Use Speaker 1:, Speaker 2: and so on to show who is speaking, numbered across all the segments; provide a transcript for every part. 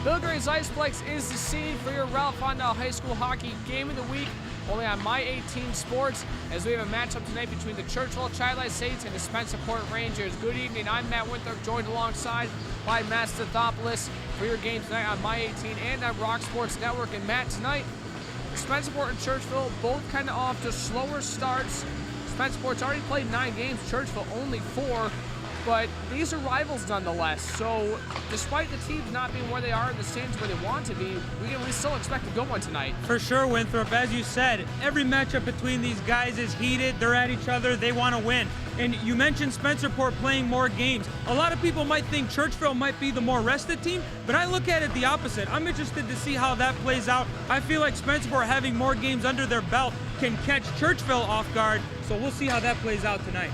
Speaker 1: Bill Gray's Iceplex is the scene for your Ralph Honda High School Hockey Game of the Week, only on My 18 Sports, as we have a matchup tonight between the Churchville-Chili Saints and the Spencerport Rangers. Good evening, I'm Matt Winthrop, joined alongside by Matt Stathopoulos for your game tonight on My 18 and on Rock Sports Network. And Matt, tonight, Spencerport and Churchville both kind of off to slower starts. Spencerport's already played 9 games, Churchville only 4. But these are rivals nonetheless, so despite the teams not being where they are in the standings where they want to be, we still expect a good one tonight.
Speaker 2: For sure, Winthrop. As you said, every matchup between these guys is heated. They're at each other. They want to win. And you mentioned Spencerport playing more games. A lot of people might think Churchville might be the more rested team, but I look at it the opposite. I'm interested to see how that plays out. I feel like Spencerport having more games under their belt can catch Churchville off guard, so we'll see how that plays out tonight.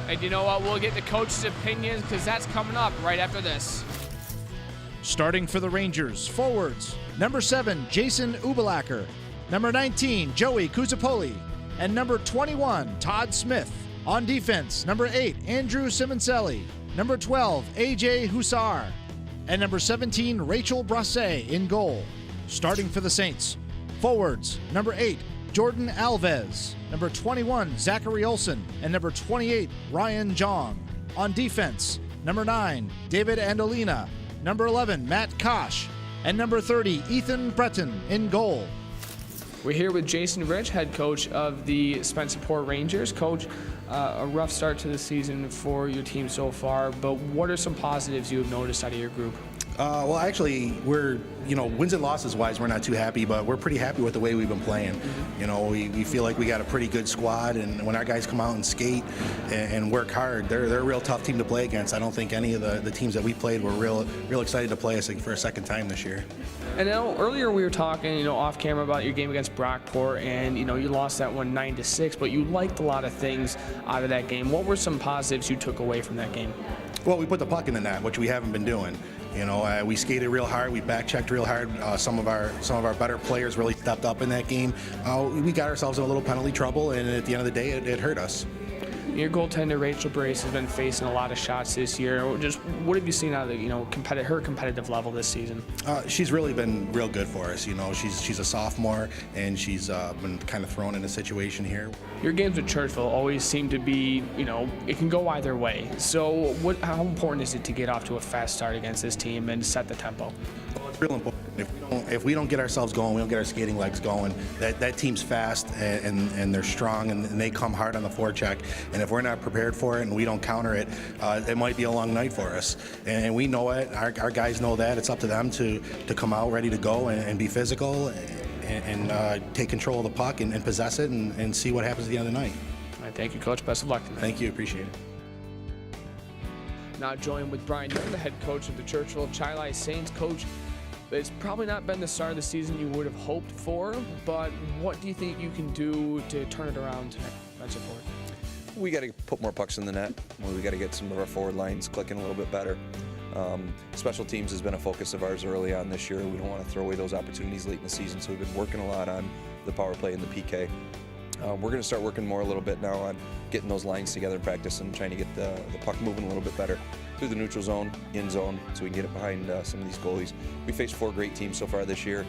Speaker 1: And you know what? We'll get the coach's opinions because that's coming up right after this.
Speaker 3: Starting for the Rangers, forwards, number 7, Jason Ubelacker, number 19, Joey Kuzapoli, and number 21, Todd Smith. On defense, number 8, Andrew Simoncelli, number 12, AJ Hussar, and number 17, Rachel Brasset in goal. Starting for the Saints, forwards, number 8, Jordan Alves, number 21, Zachary Olson, and number 28, Ryan Jong. On defense, number 9, David Andolina, number 11, Matt Kosh, and number 30, Ethan Breton in goal.
Speaker 1: We're here with Jason Rich, head coach of the Spencerport Rangers. Coach, a rough start to the season for your team so far, but what are some positives you have noticed out of your group?
Speaker 4: Well, actually, we're, wins and losses wise, we're not too happy, but we're pretty happy with the way we've been playing. We feel like we got a pretty good squad, and when our guys come out and skate and work hard, they're a real tough team to play against. I don't think any of the teams that we played were real excited to play us for a second time this year.
Speaker 1: And now, earlier we were talking, off camera about your game against Brockport, and you lost that one 9-6, but you liked a lot of things out of that game. What were some positives you took away from that game?
Speaker 4: Well, we put the puck in the net, which we haven't been doing. We skated real hard. We back-checked real hard. Some of our better players really stepped up in that game. We got ourselves in a little penalty trouble, and at the end of the day, it hurt us.
Speaker 1: Your goaltender Rachel Brace has been facing a lot of shots this year. Just what have you seen out of her competitive level this season?
Speaker 4: She's really been real good for us. She's a sophomore, and she's been kind of thrown in a situation here.
Speaker 1: Your games with Churchville always seem to be, it can go either way. So how important is it to get off to a fast start against this team and set the tempo?
Speaker 4: Well, it's real important. If we don't get ourselves going, we don't get our skating legs going, that team's fast and they're strong and they come hard on the forecheck. And if we're not prepared for it and we don't counter it, it might be a long night for us. And we know it. Our guys know that. It's up to them to come out ready to go and be physical and take control of the puck and possess it and see what happens at the end of the night.
Speaker 1: All right, thank you, Coach. Best of luck tonight.
Speaker 4: Thank you. Appreciate it.
Speaker 1: Now joined with Brian Young, the head coach of the Churchville-Chili Saints. Coach, it's probably not been the start of the season you would have hoped for, but what do you think you can do to turn it around tonight?
Speaker 5: We got to put more pucks in the net. We got to get some of our forward lines clicking a little bit better. Special teams has been a focus of ours early on this year. We don't want to throw away those opportunities late in the season, so we've been working a lot on the power play and the PK. We're going to start working more a little bit now on getting those lines together in practice and trying to get the puck moving a little bit better through the neutral zone, in zone, so we can get it behind some of these goalies. We faced 4 great teams so far this year,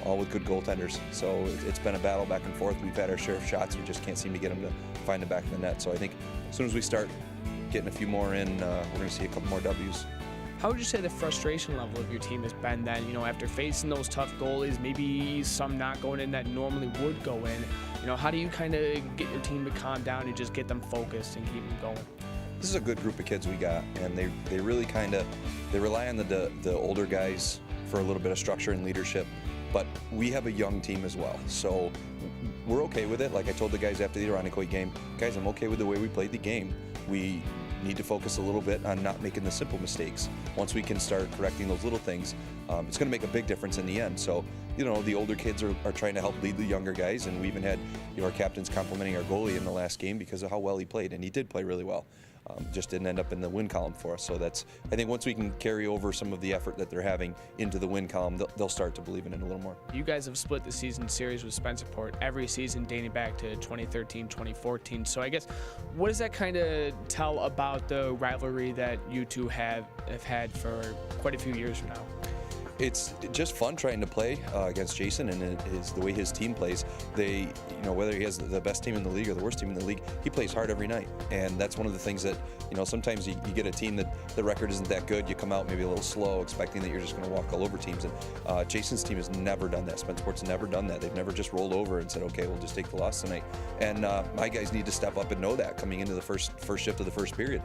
Speaker 5: all with good goaltenders. So it's been a battle back and forth. We've had our share of shots. We just can't seem to get them to find the back of the net. So I think as soon as we start getting a few more in, we're going to see a couple more W's.
Speaker 1: How would you say the frustration level of your team has been then, after facing those tough goalies, maybe some not going in that normally would go in? How do you kind of get your team to calm down and just get them focused and keep them going?
Speaker 5: This is a good group of kids we got, and they really they rely on the older guys for a little bit of structure and leadership, but we have a young team as well, so we're okay with it. Like I told the guys after the Irondequoit game, guys, I'm okay with the way we played the game. We need to focus a little bit on not making the simple mistakes. Once we can start correcting those little things, it's going to make a big difference in the end. So, the older kids are trying to help lead the younger guys, and we even had our captains complimenting our goalie in the last game because of how well he played, and he did play really well. Just didn't end up in the win column for us. So I think once we can carry over some of the effort that they're having into the win column, they'll start to believe in it a little more.
Speaker 1: You guys have split the season series with Spencerport every season dating back to 2013, 2014. So I guess, what does that kind of tell about the rivalry that you two have had for quite a few years now?
Speaker 5: it's just fun trying to play against Jason, and it is the way his team plays. They, whether he has the best team in the league or the worst team in the league, he plays hard every night. And that's one of the things that, sometimes you get a team that the record isn't that good. You come out maybe a little slow, expecting that you're just going to walk all over teams. And Jason's team has never done that. Spencerport's never done that. They've never just rolled over and said, okay, we'll just take the loss tonight. And my guys need to step up and know that coming into the first shift of the first period.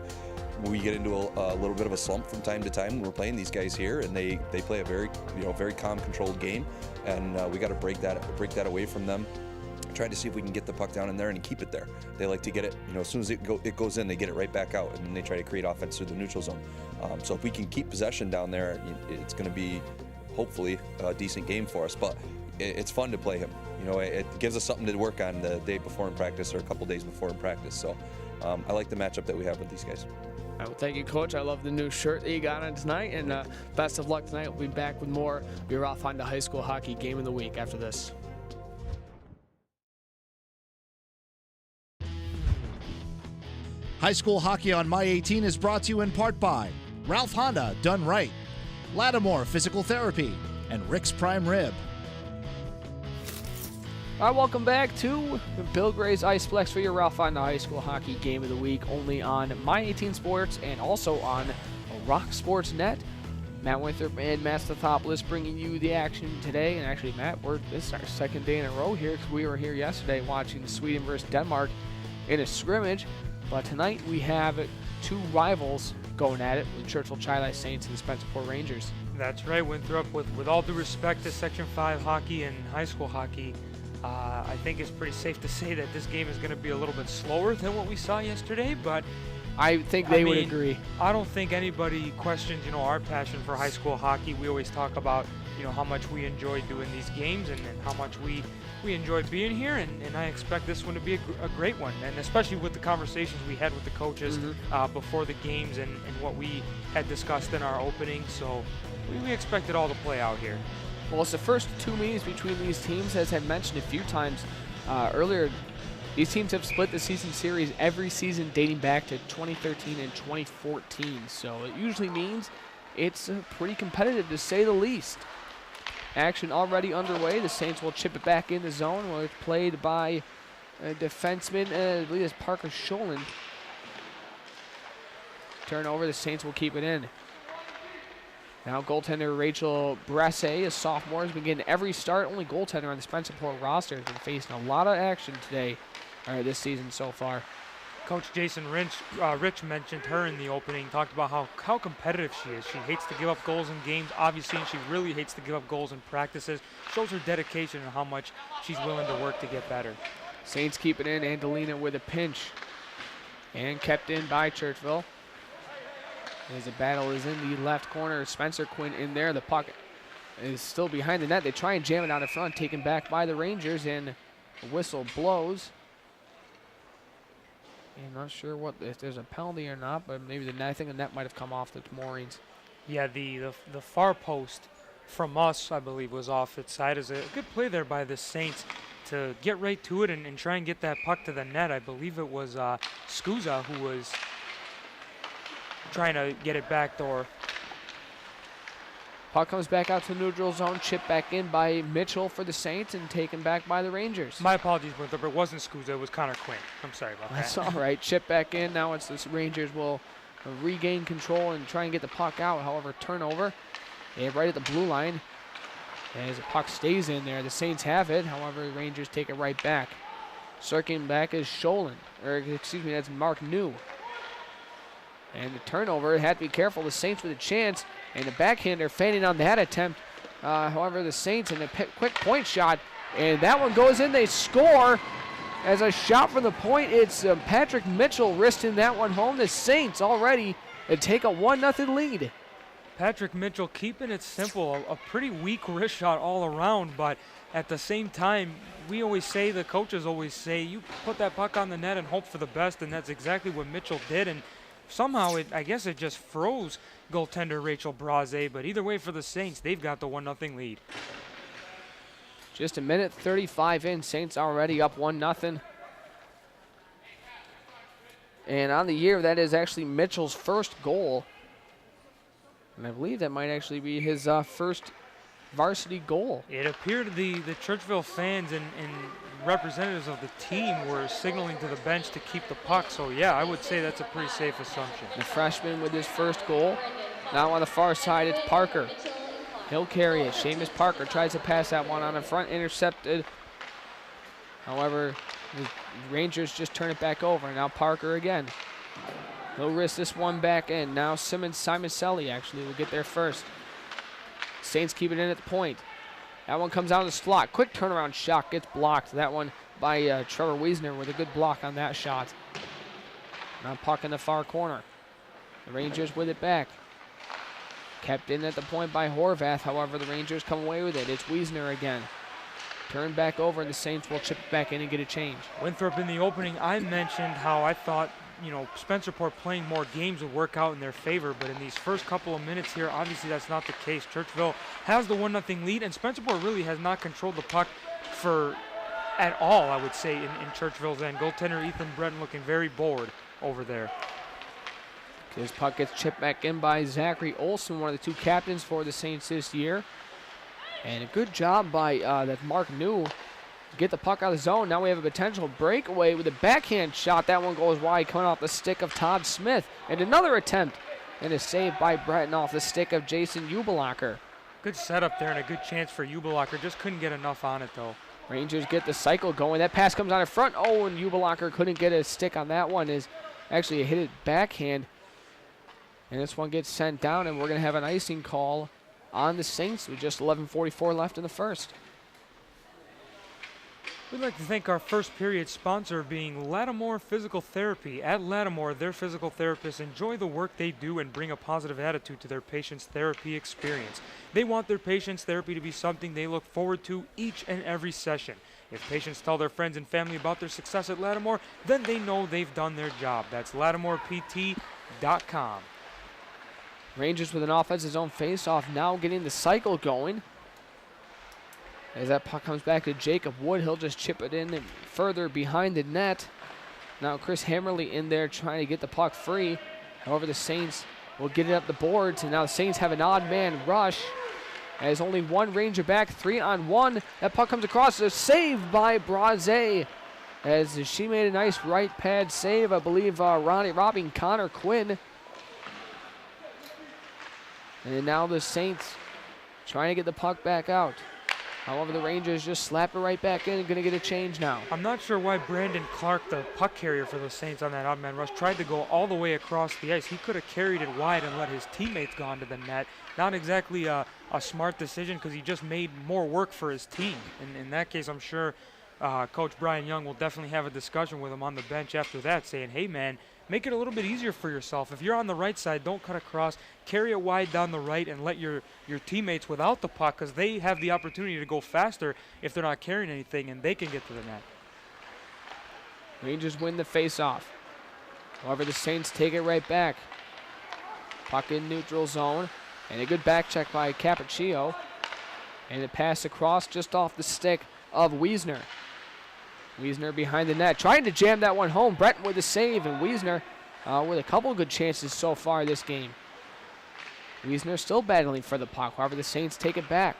Speaker 5: We get into a little bit of a slump from time to time when we're playing these guys here, and they play a very very calm, controlled game, and we got to break that away from them. Try to see if we can get the puck down in there and keep it there. They like to get it, as soon as it goes in, they get it right back out, and then they try to create offense through the neutral zone. So if we can keep possession down there, it's going to be hopefully a decent game for us. But it's fun to play him. It gives us something to work on the day before in practice or a couple days before in practice. So I like the matchup that we have with these guys.
Speaker 1: Well, thank you, Coach. I love the new shirt that you got on tonight, and best of luck tonight. We'll be back with more. We're off on the high school hockey game of the week after this.
Speaker 3: High school hockey on My 18 is brought to you in part by Ralph Honda, done right, Lattimore Physical Therapy, and Rick's Prime Rib.
Speaker 1: All right, welcome back to Bill Gray's Iceplex for your Ralph Honda High School Hockey Game of the Week, only on My 18 Sports and also on Rock Sports Net. Matt Winthrop and Matt Stathopoulos bringing you the action today. And actually, Matt, this is our second day in a row here because we were here yesterday watching Sweden versus Denmark in a scrimmage. But tonight we have two rivals going at it with Churchville-Chili Saints and the Spencerport Rangers.
Speaker 2: That's right, Winthrop. With all due respect to Section 5 hockey and high school hockey, I think it's pretty safe to say that this game is going to be a little bit slower than what we saw yesterday, but
Speaker 1: I think they would agree.
Speaker 2: I don't think anybody questions, our passion for high school hockey. We always talk about, how much we enjoy doing these games and how much we enjoy being here, and I expect this one to be a great one, and especially with the conversations we had with the coaches before the games and what we had discussed in our opening. So we expect it all to play out here.
Speaker 1: Well, it's the first two meetings between these teams, as I mentioned a few times earlier. These teams have split the season series every season dating back to 2013 and 2014. So it usually means it's pretty competitive, to say the least. Action already underway. The Saints will chip it back in the zone, where it's played by a defenseman, I believe it's Parker Scholen. Turnover, the Saints will keep it in. Now goaltender Rachel Brassey, a sophomore, has been getting every start. Only goaltender on the Spencerport roster, has been facing a lot of action today, this season so far.
Speaker 2: Coach Jason Rich mentioned her in the opening, talked about how competitive she is. She hates to give up goals in games, obviously, and she really hates to give up goals in practices. Shows her dedication and how much she's willing to work to get better.
Speaker 1: Saints keep it in. Angelina with a pinch. And kept in by Churchville. As the battle is in the left corner, Spencer Quinn in there. The puck is still behind the net. They try and jam it out in front, taken back by the Rangers, and the whistle blows. I'm not sure if there's a penalty or not, but maybe I think the net might have come off the moorings.
Speaker 2: Yeah, the far post from us, I believe, was off its side. Is a good play there by the Saints to get right to it and try and get that puck to the net. I believe it was Scusa who was trying to get it backdoor.
Speaker 1: Puck comes back out to the neutral zone, chipped back in by Mitchell for the Saints and taken back by the Rangers.
Speaker 2: My apologies, Winthrop. It wasn't Scusa, it was Connor Quinn. I'm sorry about that.
Speaker 1: That's all right. Chipped back in. Now it's the Rangers will regain control and try and get the puck out. However, turnover. They're right at the blue line. As the puck stays in there, the Saints have it. However, the Rangers take it right back. Circling back is Scholen. That's Mark New. And the turnover, had to be careful. The Saints with a chance, and the backhander fanning on that attempt. However, the Saints in a quick point shot, and that one goes in. They score as a shot from the point. It's Patrick Mitchell wristing that one home. The Saints already take a 1-0 lead.
Speaker 2: Patrick Mitchell keeping it simple, a pretty weak wrist shot all around, but at the same time, the coaches always say, you put that puck on the net and hope for the best, and that's exactly what Mitchell did. And somehow, I guess it just froze goaltender Rachel Braze, but either way for the Saints, they've got the 1-0 lead.
Speaker 1: Just a minute 35 in, Saints already up 1-0. And on the year, that is actually Mitchell's first goal. And I believe that might actually be his first varsity goal.
Speaker 2: It appeared the Churchville fans and representatives of the team were signaling to the bench to keep the puck. So, yeah, I would say that's a pretty safe assumption.
Speaker 1: The freshman with his first goal. Now on the far side, it's Parker. He'll carry it. Seamus Parker tries to pass that one on in front, intercepted. However, the Rangers just turn it back over. Now Parker again. He'll risk this one back in. Now Simon Selly actually will get there first. Saints keep it in at the point. That one comes out of the slot. Quick turnaround shot gets blocked. That one by Trevor Wiesner with a good block on that shot. Now puck in the far corner. The Rangers with it back. Kept in at the point by Horvath. However, the Rangers come away with it. It's Wiesner again. Turned back over, and the Saints will chip it back in and get a change.
Speaker 2: Winthrop, in the opening, I mentioned how I thought, Spencerport playing more games would work out in their favor, but in these first couple of minutes here, obviously that's not the case. Churchville has the 1-0 lead, and Spencerport really has not controlled the puck at all, I would say, in Churchville's end. Goaltender Ethan Breton looking very bored over there.
Speaker 1: This puck gets chipped back in by Zachary Olson, one of the two captains for the Saints this year. And a good job by that Mark New to get the puck out of the zone. Now we have a potential breakaway with a backhand shot. That one goes wide, coming off the stick of Todd Smith. And another attempt, and a save by Breton off the stick of Jason Ubelacher.
Speaker 2: Good setup there and a good chance for Ubelacher. Just couldn't get enough on it, though.
Speaker 1: Rangers get the cycle going. That pass comes out in front. Oh, and Ubelacher couldn't get a stick on that one. Is actually a hit it backhand. And this one gets sent down, and we're going to have an icing call on the Saints with just 11:44 left in the first.
Speaker 2: We'd like to thank our first period sponsor being Lattimore Physical Therapy. At Lattimore, their physical therapists enjoy the work they do and bring a positive attitude to their patients' therapy experience. They want their patients' therapy to be something they look forward to each and every session. If patients tell their friends and family about their success at Lattimore, then they know they've done their job. That's LattimorePT.com.
Speaker 1: Rangers with an offensive zone face-off now getting the cycle going. As that puck comes back to Jacob Wood, he'll just chip it in and further behind the net. Now Chris Hammerly in there trying to get the puck free. However, the Saints will get it up the boards, and now the Saints have an odd man rush. As only one Ranger back, 3-on-1. That puck comes across, a save by Braze. As she made a nice right pad save, I believe robbing Connor Quinn. And now the Saints trying to get the puck back out. However, the Rangers just slap it right back in and going to get a change now.
Speaker 2: I'm not sure why Brandon Clark, the puck carrier for the Saints on that odd man rush, tried to go all the way across the ice. He could have carried it wide and let his teammates go into the net. Not exactly a smart decision because he just made more work for his team. And in that case, I'm sure Coach Brian Young will definitely have a discussion with him on the bench after that, saying, hey, man, make it a little bit easier for yourself. If you're on the right side, don't cut across. Carry it wide down the right and let your teammates without the puck, because they have the opportunity to go faster if they're not carrying anything, and they can get to the net.
Speaker 1: Rangers win the face-off. However, the Saints take it right back. Puck in neutral zone, and a good back check by Cappuccio. And a pass across just off the stick of Wiesner. Wiesner behind the net, trying to jam that one home. Breton with a save, and Wiesner with a couple good chances so far this game. Wiesner still battling for the puck. However, the Saints take it back.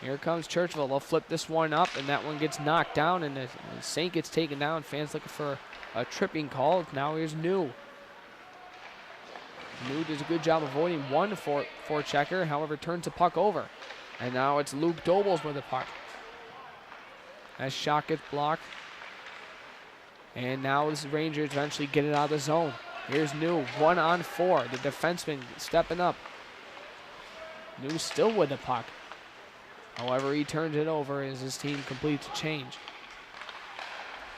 Speaker 1: Here comes Churchville. They'll flip this one up, and that one gets knocked down, and the Saint gets taken down. Fans looking for a tripping call. Now here's New. New does a good job avoiding one for checker. However, turns the puck over. And now it's Luke Dobles with the puck. That shot gets blocked. And now the Rangers eventually get it out of the zone. Here's New, 1-on-4. The defenseman stepping up. New still with the puck. However, he turns it over as his team completes a change.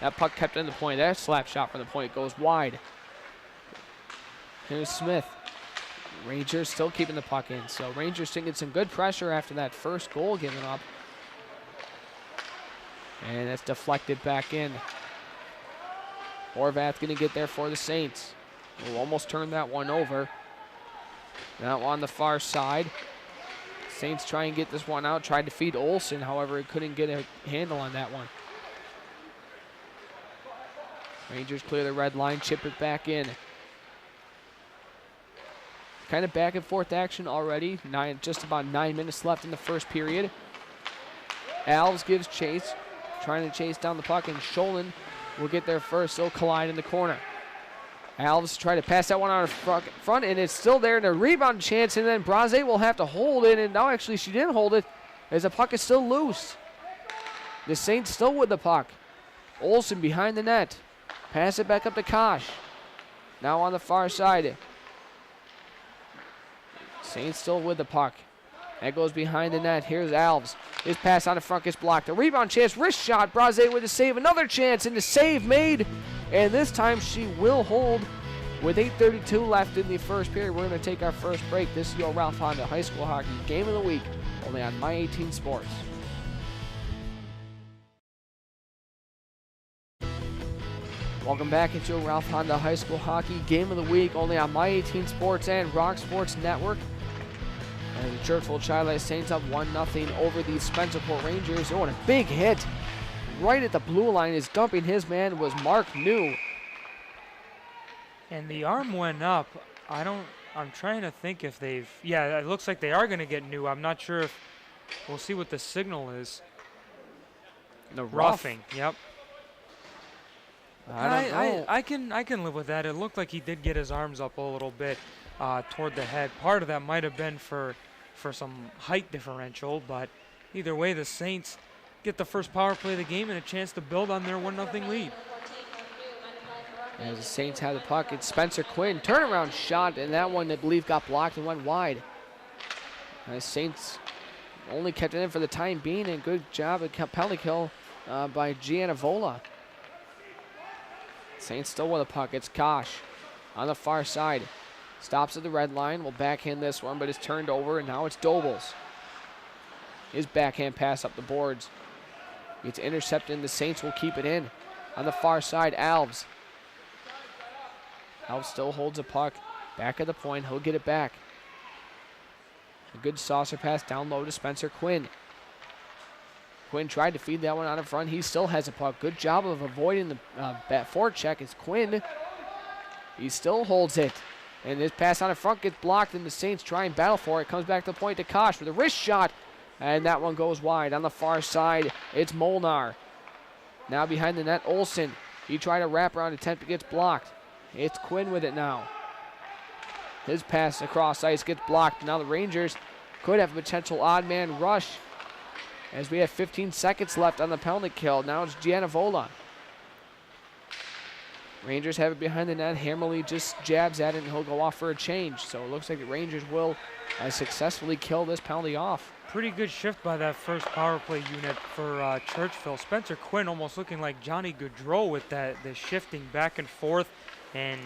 Speaker 1: That puck kept in the point. That slap shot from the point goes wide. Here's Smith. Rangers still keeping the puck in. So Rangers taking some good pressure after that first goal given up. And that's deflected back in. Horvath going to get there for the Saints. Will almost turn that one over. Now on the far side. Saints try and get this one out. Tried to feed Olsen. However, he couldn't get a handle on that one. Rangers clear the red line. Chip it back in. kind of back and forth action already. Just about 9 minutes left in the first period. Alves gives chase, trying to chase down the puck, and Scholin will get there first. They'll collide in the corner. Alves try to pass that one out of front, and it's still there, and a rebound chance, and then Braze will have to hold it, and now actually she didn't hold it, as the puck is still loose. The Saints still with the puck. Olsen behind the net. Pass it back up to Kosh. Now on the far side. Saints still with the puck. That goes behind the net. Here's Alves. His pass on the front gets blocked. A rebound chance, wrist shot. Braze with the save. Another chance, and the save made. And this time she will hold with 8:32 left in the first period. We're going to take our first break. This is your Ralph Honda High School Hockey Game of the Week, only on My 18 Sports. Welcome back into your Ralph Honda High School Hockey Game of the Week, only on My 18 Sports and Rock Sports Network. And the Churchville-Chili Saints up 1-0 over the Spencerport Rangers. Oh, and a big hit right at the blue line. Is dumping his man was Mark New.
Speaker 2: And the arm went up. I'm trying to think if they've, yeah, it looks like they are going to get New. I'm not sure if, we'll see what the signal is.
Speaker 1: The
Speaker 2: Roughing, yep.
Speaker 1: I don't know.
Speaker 2: I can live with that. It looked like he did get his arms up a little bit toward the head. Part of that might have been for some height differential, but either way, the Saints get the first power play of the game and a chance to build on their 1-0 lead.
Speaker 1: As the Saints have the puck, it's Spencer Quinn. Turnaround shot, and that one, I believe, got blocked and went wide. The Saints only kept it in for the time being, and good job at penalty kill by Gianavola. Saints still with the puck. It's Kosh on the far side. Stops at the red line. Will backhand this one, but it's turned over, and now it's Dobles. His backhand pass up the boards. It's intercepted, and the Saints will keep it in. On the far side, Alves. Alves still holds the puck. Back at the point. He'll get it back. A good saucer pass down low to Spencer Quinn. Quinn tried to feed that one out in front. He still has a puck. Good job of avoiding the forecheck. It's Quinn. He still holds it. And his pass on in front gets blocked, and the Saints try and battle for it. Comes back to the point to Kosh with a wrist shot. And that one goes wide. On the far side, it's Molnar. Now behind the net, Olsen. He tried to wrap around attempt. It gets blocked. It's Quinn with it now. His pass across ice gets blocked. Now the Rangers could have a potential odd man rush, as we have 15 seconds left on the penalty kill. Now it's Gianavola. Rangers have it behind the net. Hammerly just jabs at it, and he'll go off for a change. So it looks like the Rangers will successfully kill this penalty off.
Speaker 2: Pretty good shift by that first power play unit for Churchville. Spencer Quinn almost looking like Johnny Gaudreau with the shifting back and forth and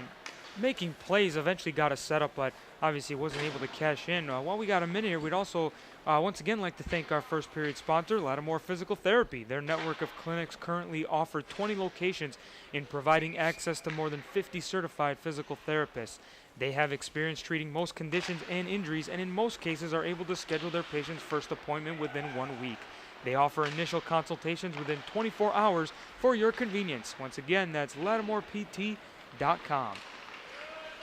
Speaker 2: making plays. Eventually got a setup, but obviously wasn't able to cash in. While we got a minute here, we'd also once again like to thank our first period sponsor, Lattimore Physical Therapy. Their network of clinics currently offer 20 locations in providing access to more than 50 certified physical therapists. They have experience treating most conditions and injuries, and in most cases are able to schedule their patient's first appointment within 1 week. They offer initial consultations within 24 hours for your convenience. Once again, that's LattimorePT.com.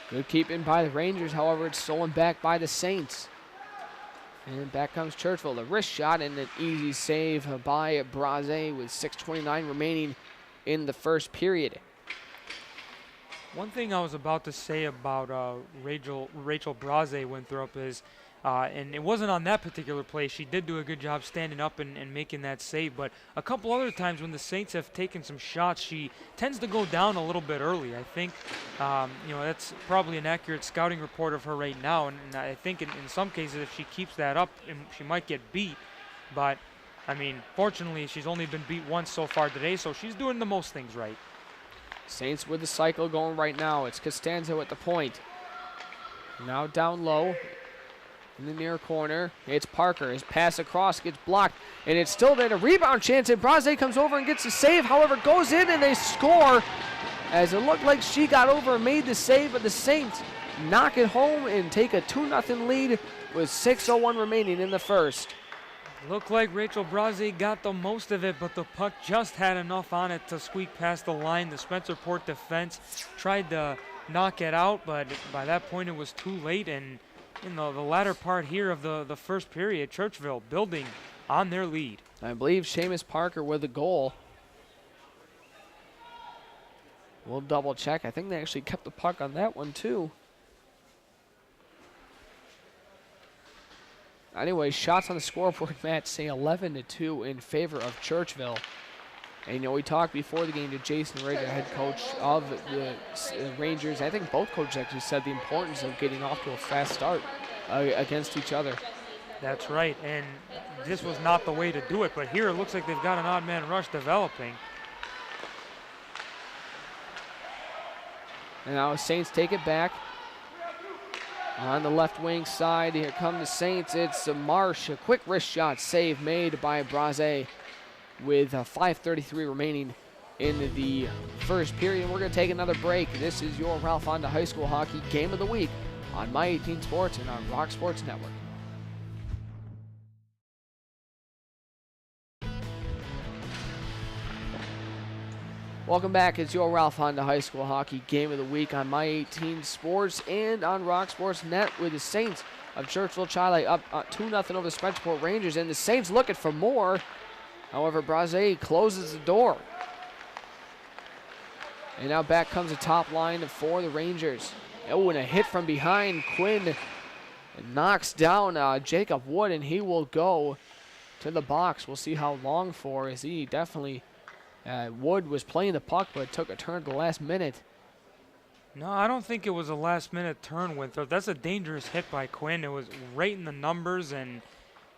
Speaker 1: Good keeping by the Rangers, however, it's stolen back by the Saints. And back comes Churchville. The wrist shot and an easy save by Braze with 6:29 remaining in the first period.
Speaker 2: One thing I was about to say about Rachel Braze Winthrop is, and it wasn't on that particular play, she did do a good job standing up and making that save, but a couple other times when the Saints have taken some shots, she tends to go down a little bit early. I think, that's probably an accurate scouting report of her right now, and I think in some cases if she keeps that up, she might get beat, but I mean, fortunately she's only been beat once so far today, so she's doing the most things right.
Speaker 1: Saints with the cycle going right now. It's Costanzo at the point. Now down low in the near corner. It's Parker. His pass across gets blocked, and it's still there. A rebound chance, and Braze comes over and gets the save. However, goes in, and they score, as it looked like she got over and made the save, but the Saints knock it home and take a 2-0 lead with 6:01 remaining in the first.
Speaker 2: Looked like Rachel Braze got the most of it, but the puck just had enough on it to squeak past the line. The Spencerport defense tried to knock it out, but by that point it was too late, and in the latter part here of the first period, Churchville building on their lead.
Speaker 1: I believe Seamus Parker with the goal. We'll double check. I think they actually kept the puck on that one too. Anyway, shots on the scoreboard, Matt, say 11-2 in favor of Churchville. And, you know, we talked before the game to Jason Rager, head coach of the Rangers. I think both coaches actually said the importance of getting off to a fast start against each other.
Speaker 2: That's right, and this was not the way to do it, but here it looks like they've got an odd man rush developing.
Speaker 1: And now Saints take it back. On the left wing side, here come the Saints. It's Marsh, a quick wrist shot save made by Braze with 5:33 remaining in the first period. And we're going to take another break. This is your Ralph Honda High School Hockey Game of the Week on My 18 Sports and on Rock Sports Network. Welcome back. It's your Ralph Honda High School Hockey Game of the Week on My 18 Sports and on Rock Sports Net with the Saints of Churchville-Chili up 2-0 over the Spencerport Rangers, and the Saints looking for more. However, Braze closes the door. And now back comes the top line for the Rangers. Oh, and a hit from behind. Quinn knocks down Jacob Wood, and he will go to the box. We'll see how long for, as he definitely... Wood was playing the puck, but took a turn at the last minute.
Speaker 2: No, I don't think it was a last-minute turn, Winthrop. That's a dangerous hit by Quinn. It was right in the numbers, and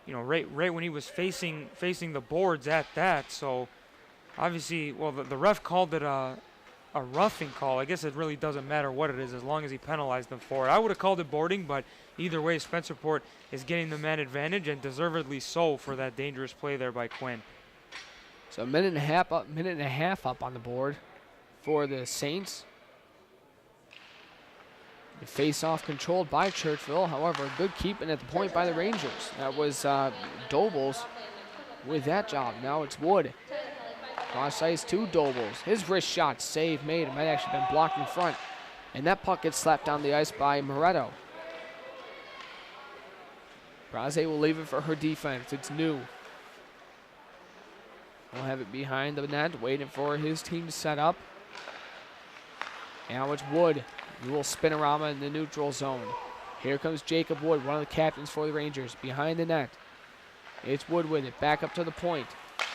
Speaker 2: you know, right when he was facing the boards at that. So obviously, well, the ref called it a roughing call. I guess it really doesn't matter what it is as long as he penalized them for it. I would have called it boarding, but either way, Spencerport is getting the man advantage, and deservedly so for that dangerous play there by Quinn.
Speaker 1: So a minute and a half up on the board for the Saints. The face-off controlled by Churchville. However, a good keeping at the point by the Rangers. That was Dobles with that job. Now it's Wood. Cross ice to Dobles. His wrist shot save made. It might actually have been blocked in front. And that puck gets slapped down the ice by Moretto. Braze will leave it for her defense. It's new. We'll have it behind the net, waiting for his team to set up. Now it's Wood. We will spin-a-rama in the neutral zone. Here comes Jacob Wood, one of the captains for the Rangers, behind the net. It's Wood with it, back up to the point.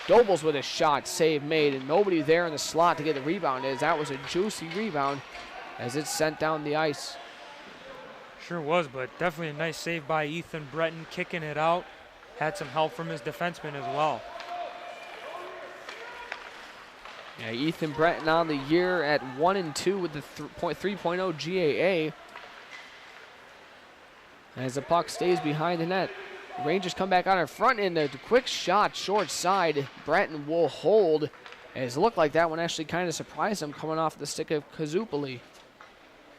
Speaker 1: Dobles with a shot, save made, and nobody there in the slot to get the rebound. As that was a juicy rebound as it's sent down the ice.
Speaker 2: Sure was, but definitely a nice save by Ethan Breton, kicking it out. Had some help from his defenseman as well.
Speaker 1: Yeah, Ethan Breton on the year at 1-2 with the 3.0 GAA. As the puck stays behind the net. The Rangers come back out in front, and the quick shot short side. Breton will hold. As it looked like that one actually kind of surprised him coming off the stick of Kazupali.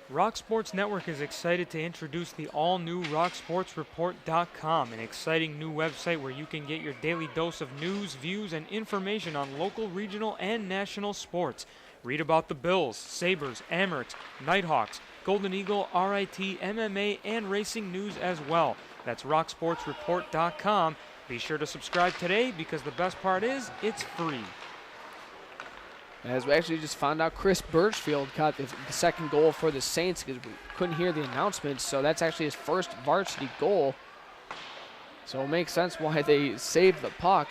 Speaker 2: Rock Sports Network is excited to introduce the all-new RockSportsReport.com, an exciting new website where you can get your daily dose of news, views, and information on local, regional, and national sports. Read about the Bills, Sabres, Amerks, Nighthawks, Golden Eagle, RIT, MMA, and racing news as well. That's RockSportsReport.com. Be sure to subscribe today because the best part is it's free.
Speaker 1: As we actually just found out, Chris Birchfield caught the second goal for the Saints because we couldn't hear the announcements. So that's actually his first varsity goal. So it makes sense why they saved the puck.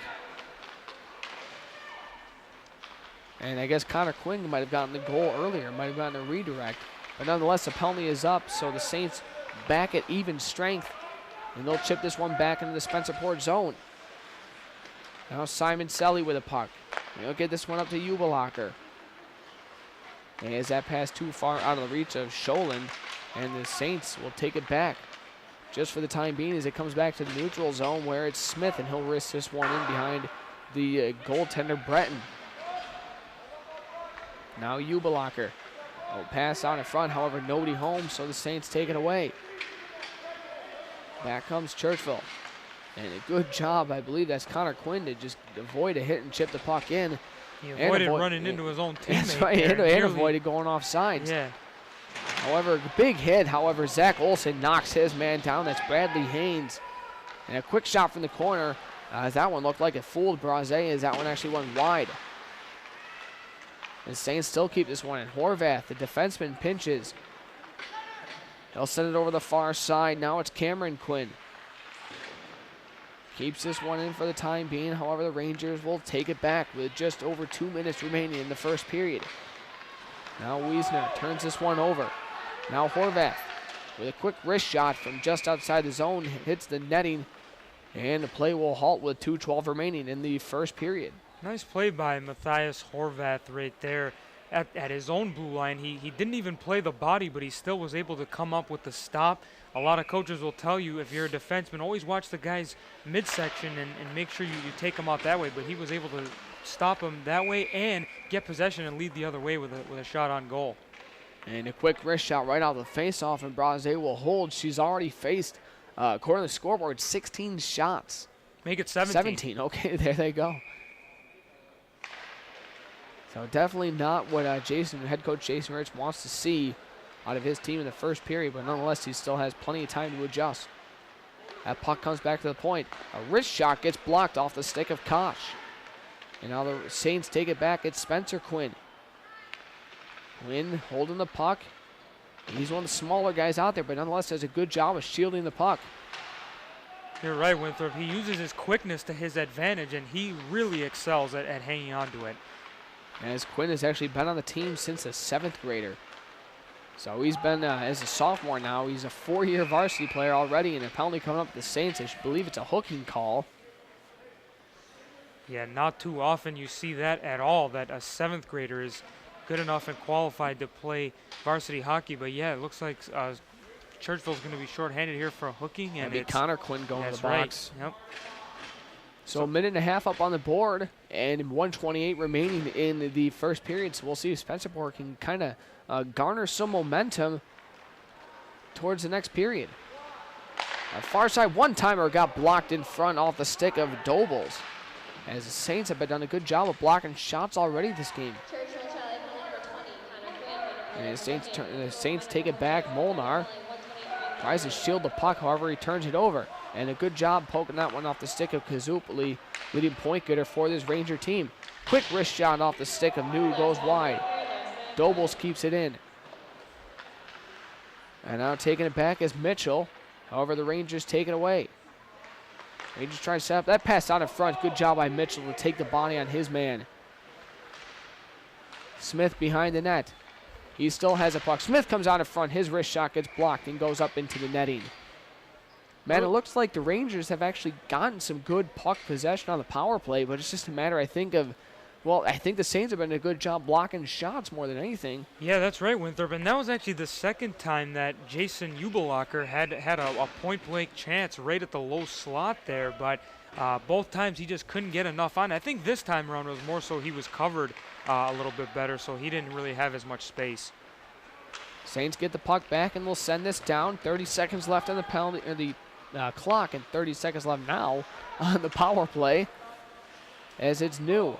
Speaker 1: And I guess Connor Quinn might have gotten the goal earlier, might have gotten a redirect. But nonetheless, the penalty is up, so the Saints back at even strength. And they'll chip this one back into the Spencerport zone. Now Simon Selly with a puck. He'll get this one up to Ubelacher. And as that pass too far out of the reach of Scholin, and the Saints will take it back. Just for the time being as it comes back to the neutral zone where it's Smith, and he'll risk this one in behind the goaltender Breton. Now Ubelacher will pass out in front, however nobody home, so the Saints take it away. Back comes Churchville. And a good job, I believe that's Connor Quinn to just avoid a hit and chip the puck in.
Speaker 2: He avoided running into his own teammate.
Speaker 1: That's right, and avoided going offside.
Speaker 2: Yeah.
Speaker 1: However, big hit. However, Zach Olson knocks his man down. That's Bradley Haynes. And a quick shot from the corner. That one looked like it fooled Braze as that one actually went wide. And Saints still keep this one in. Horvath, the defenseman, pinches. He'll send it over the far side. Now it's Cameron Quinn. Keeps this one in for the time being. However, the Rangers will take it back with just over 2 minutes remaining in the first period. Now Wiesner turns this one over. Now Horvath with a quick wrist shot from just outside the zone. Hits the netting. And the play will halt with 2:12 remaining in the first period.
Speaker 2: Nice play by Matthias Horvath right there at his own blue line. He didn't even play the body, but he still was able to come up with the stop. A lot of coaches will tell you, if you're a defenseman, always watch the guy's midsection and make sure you take him out that way. But he was able to stop him that way and get possession and lead the other way with a shot on goal.
Speaker 1: And a quick wrist shot right out of the faceoff, and Braze will hold. She's already faced, according to the scoreboard, 16 shots.
Speaker 2: Make it 17.
Speaker 1: 17, okay, there they go. So definitely not what head coach Jason Rich wants to see out of his team in the first period, but nonetheless, he still has plenty of time to adjust. That puck comes back to the point. A wrist shot gets blocked off the stick of Koch. And now the Saints take it back. It's Spencer Quinn. Quinn holding the puck. He's one of the smaller guys out there, but nonetheless does a good job of shielding the puck.
Speaker 2: You're right, Winthrop. He uses his quickness to his advantage, and he really excels at hanging on to it.
Speaker 1: As Quinn has actually been on the team since a 7th grader. So he's been, as a sophomore now, he's a 4-year varsity player already, and a penalty coming up with the Saints. I believe it's a hooking call.
Speaker 2: Yeah, not too often you see that at all, that a 7th grader is good enough and qualified to play varsity hockey. But yeah, it looks like Churchville's going to be shorthanded here for a hooking. And
Speaker 1: it's Connor Quinn going to the box.
Speaker 2: Right. Yep.
Speaker 1: So a minute and a half up on the board and 1:28 remaining in the first period. So we'll see if Spencerport can kind of garner some momentum towards the next period. A far side one-timer got blocked in front off the stick of Dobles. As the Saints have done a good job of blocking shots already this game. And the Saints take it back. Molnar tries to shield the puck, however he turns it over. And a good job poking that one off the stick of Kazupli, leading point getter for this Ranger team. Quick wrist shot off the stick of New, goes wide. Dobles keeps it in. And now taking it back is Mitchell. However, the Rangers take it away. Rangers trying to set up that pass out in front. Good job by Mitchell to take the body on his man. Smith behind the net. He still has a puck. Smith comes out in front. His wrist shot gets blocked and goes up into the netting. Man, it looks like the Rangers have actually gotten some good puck possession on the power play, but it's just a matter, I think, of, well, I think the Saints have been a good job blocking shots more than anything.
Speaker 2: Yeah, that's right, Winthrop. And that was actually the second time that Jason Ubelacher had a point-blank chance right at the low slot there, but both times he just couldn't get enough on. I think this time around it was more so he was covered a little bit better, so he didn't really have as much space.
Speaker 1: Saints get the puck back, and we'll send this down. 30 seconds left on the penalty, or the clock, and 30 seconds left now on the power play as it's New.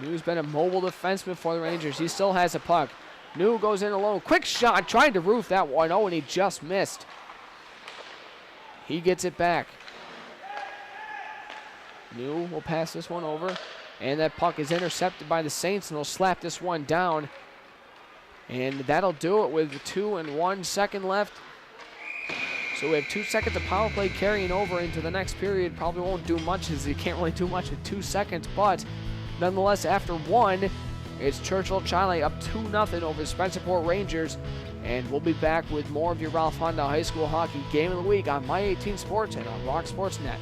Speaker 1: New's been a mobile defenseman for the Rangers. He still has a puck. New goes in alone. Quick shot, trying to roof that one. Oh, and he just missed. He gets it back. New will pass this one over, and that puck is intercepted by the Saints, and they'll slap this one down. And that'll do it with 2 and 1 second left. So we have 2 seconds of power play carrying over into the next period. Probably won't do much as you can't really do much in 2 seconds, but nonetheless, after 1, it's Churchville-Chili up 2-0 over Spencerport Rangers. And we'll be back with more of your Ralph Honda High School Hockey Game of the Week on My 18 Sports and on Rock Sports Net.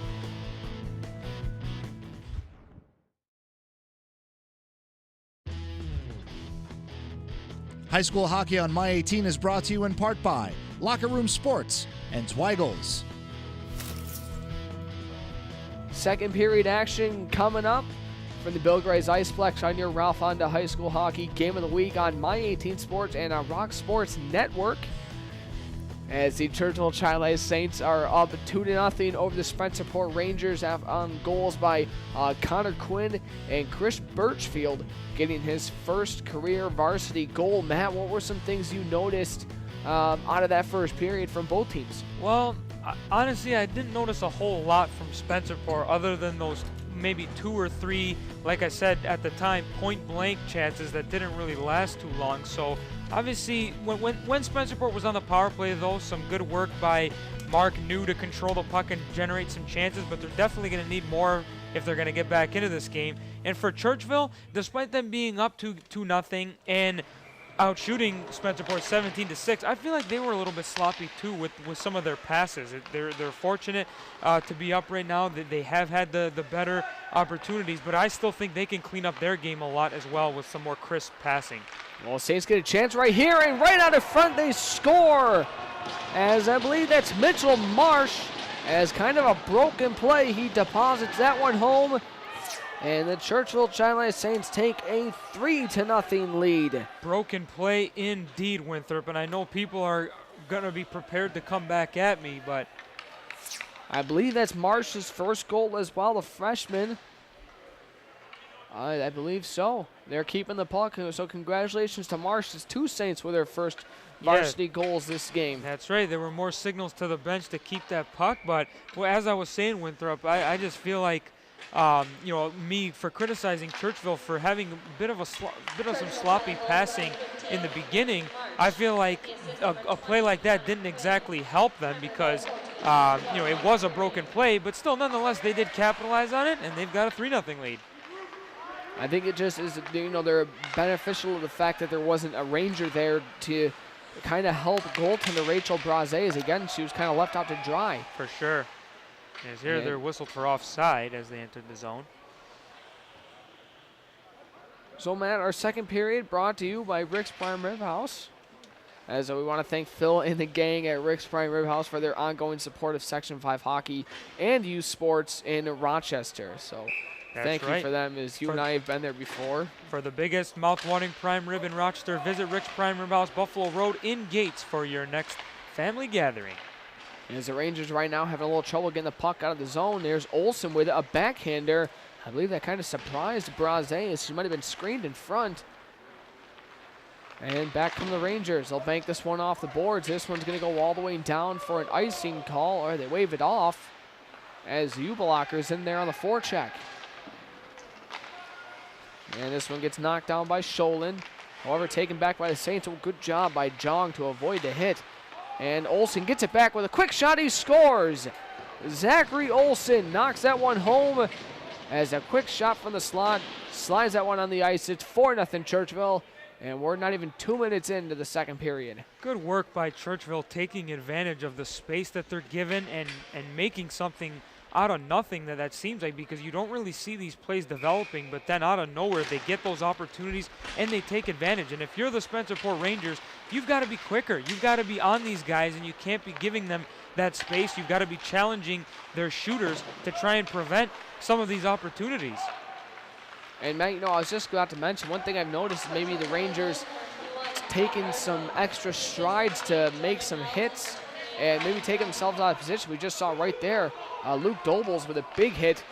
Speaker 3: High school hockey on My 18 is brought to you in part by Locker Room Sports and Zweigels.
Speaker 1: Second period action coming up from the Bill Gray's Iceplex on your Ralph Honda High School Hockey Game of the Week on My 18 Sports and on Rock Sports Network. as the Churchville-Chili Saints are up 2-0 over the Spencerport Rangers on goals by Connor Quinn and Chris Birchfield getting his first career varsity goal. Matt, what were some things you noticed out of that first period from both teams?
Speaker 2: Well, honestly, I didn't notice a whole lot from Spencerport other than those maybe 2 or 3, like I said at the time, point-blank chances that didn't really last too long. So obviously, when Spencerport was on the power play, though, some good work by Mark New to control the puck and generate some chances, but they're definitely going to need more if they're going to get back into this game. And for Churchville, despite them being up 2-0 and out shooting Spencerport 17-6, I feel like they were a little bit sloppy too with some of their passes. They're fortunate to be up right now. They have had the better opportunities, but I still think they can clean up their game a lot as well with some more crisp passing.
Speaker 1: Well, Saints get a chance right here, and right out of front they score. As I believe that's Mitchell Marsh. As kind of a broken play, he deposits that one home. And the Churchville-Chili Saints take a 3-0 lead.
Speaker 2: Broken play indeed, Winthrop, and I know people are going to be prepared to come back at me, but
Speaker 1: I believe that's Marsh's first goal as well, the freshman. I believe so. They're keeping the puck, so congratulations to Marsh's 2 Saints with their first varsity goals this game.
Speaker 2: That's right. There were more signals to the bench to keep that puck, but as I was saying, Winthrop, I just feel like me for criticizing Churchville for having a bit of some sloppy passing in the beginning. I feel like a play like that didn't exactly help them because it was a broken play, but still, nonetheless, they did capitalize on it, and they've got a 3-0 lead.
Speaker 1: I think it just is, they're beneficial of the fact that there wasn't a Ranger there to kind of help goaltender Rachel Braze. Again, she was kind of left out to dry.
Speaker 2: For sure. As here they're whistled for offside as they entered the zone.
Speaker 1: So, Matt, our second period brought to you by Rick's Prime Rib House. As we want to thank Phil and the gang at Rick's Prime Rib House for their ongoing support of Section 5 hockey and youth sports in Rochester. So, thank you for them, as you and I have been there before.
Speaker 2: For the biggest mouth-watering prime rib in Rochester, visit Rick's Prime Rib House, Buffalo Road in Gates for your next family gathering.
Speaker 1: As the Rangers right now having a little trouble getting the puck out of the zone. There's Olsen with a backhander. I believe that kind of surprised Braze, as she might have been screened in front. And back come the Rangers. They'll bank this one off the boards. This one's going to go all the way down for an icing call, or they wave it off as Ubelacker's in there on the forecheck. And this one gets knocked down by Sholin. However, taken back by the Saints. Oh, good job by Jong to avoid the hit. And Olsen gets it back with a quick shot. He scores. Zachary Olsen knocks that one home as a quick shot from the slot slides that one on the ice. It's 4-0 Churchville, and we're not even 2 minutes into the second period.
Speaker 2: Good work by Churchville taking advantage of the space that they're given and making something out of nothing that seems like, because you don't really see these plays developing, but then out of nowhere they get those opportunities and they take advantage. And if you're the Spencerport Rangers, you've got to be quicker. You've got to be on these guys, and you can't be giving them that space. You've got to be challenging their shooters to try and prevent some of these opportunities.
Speaker 1: And Matt, I was just about to mention, one thing I've noticed is maybe the Rangers taking some extra strides to make some hits and maybe taking themselves out of position. We just saw right there Luke Dobles with a big hit,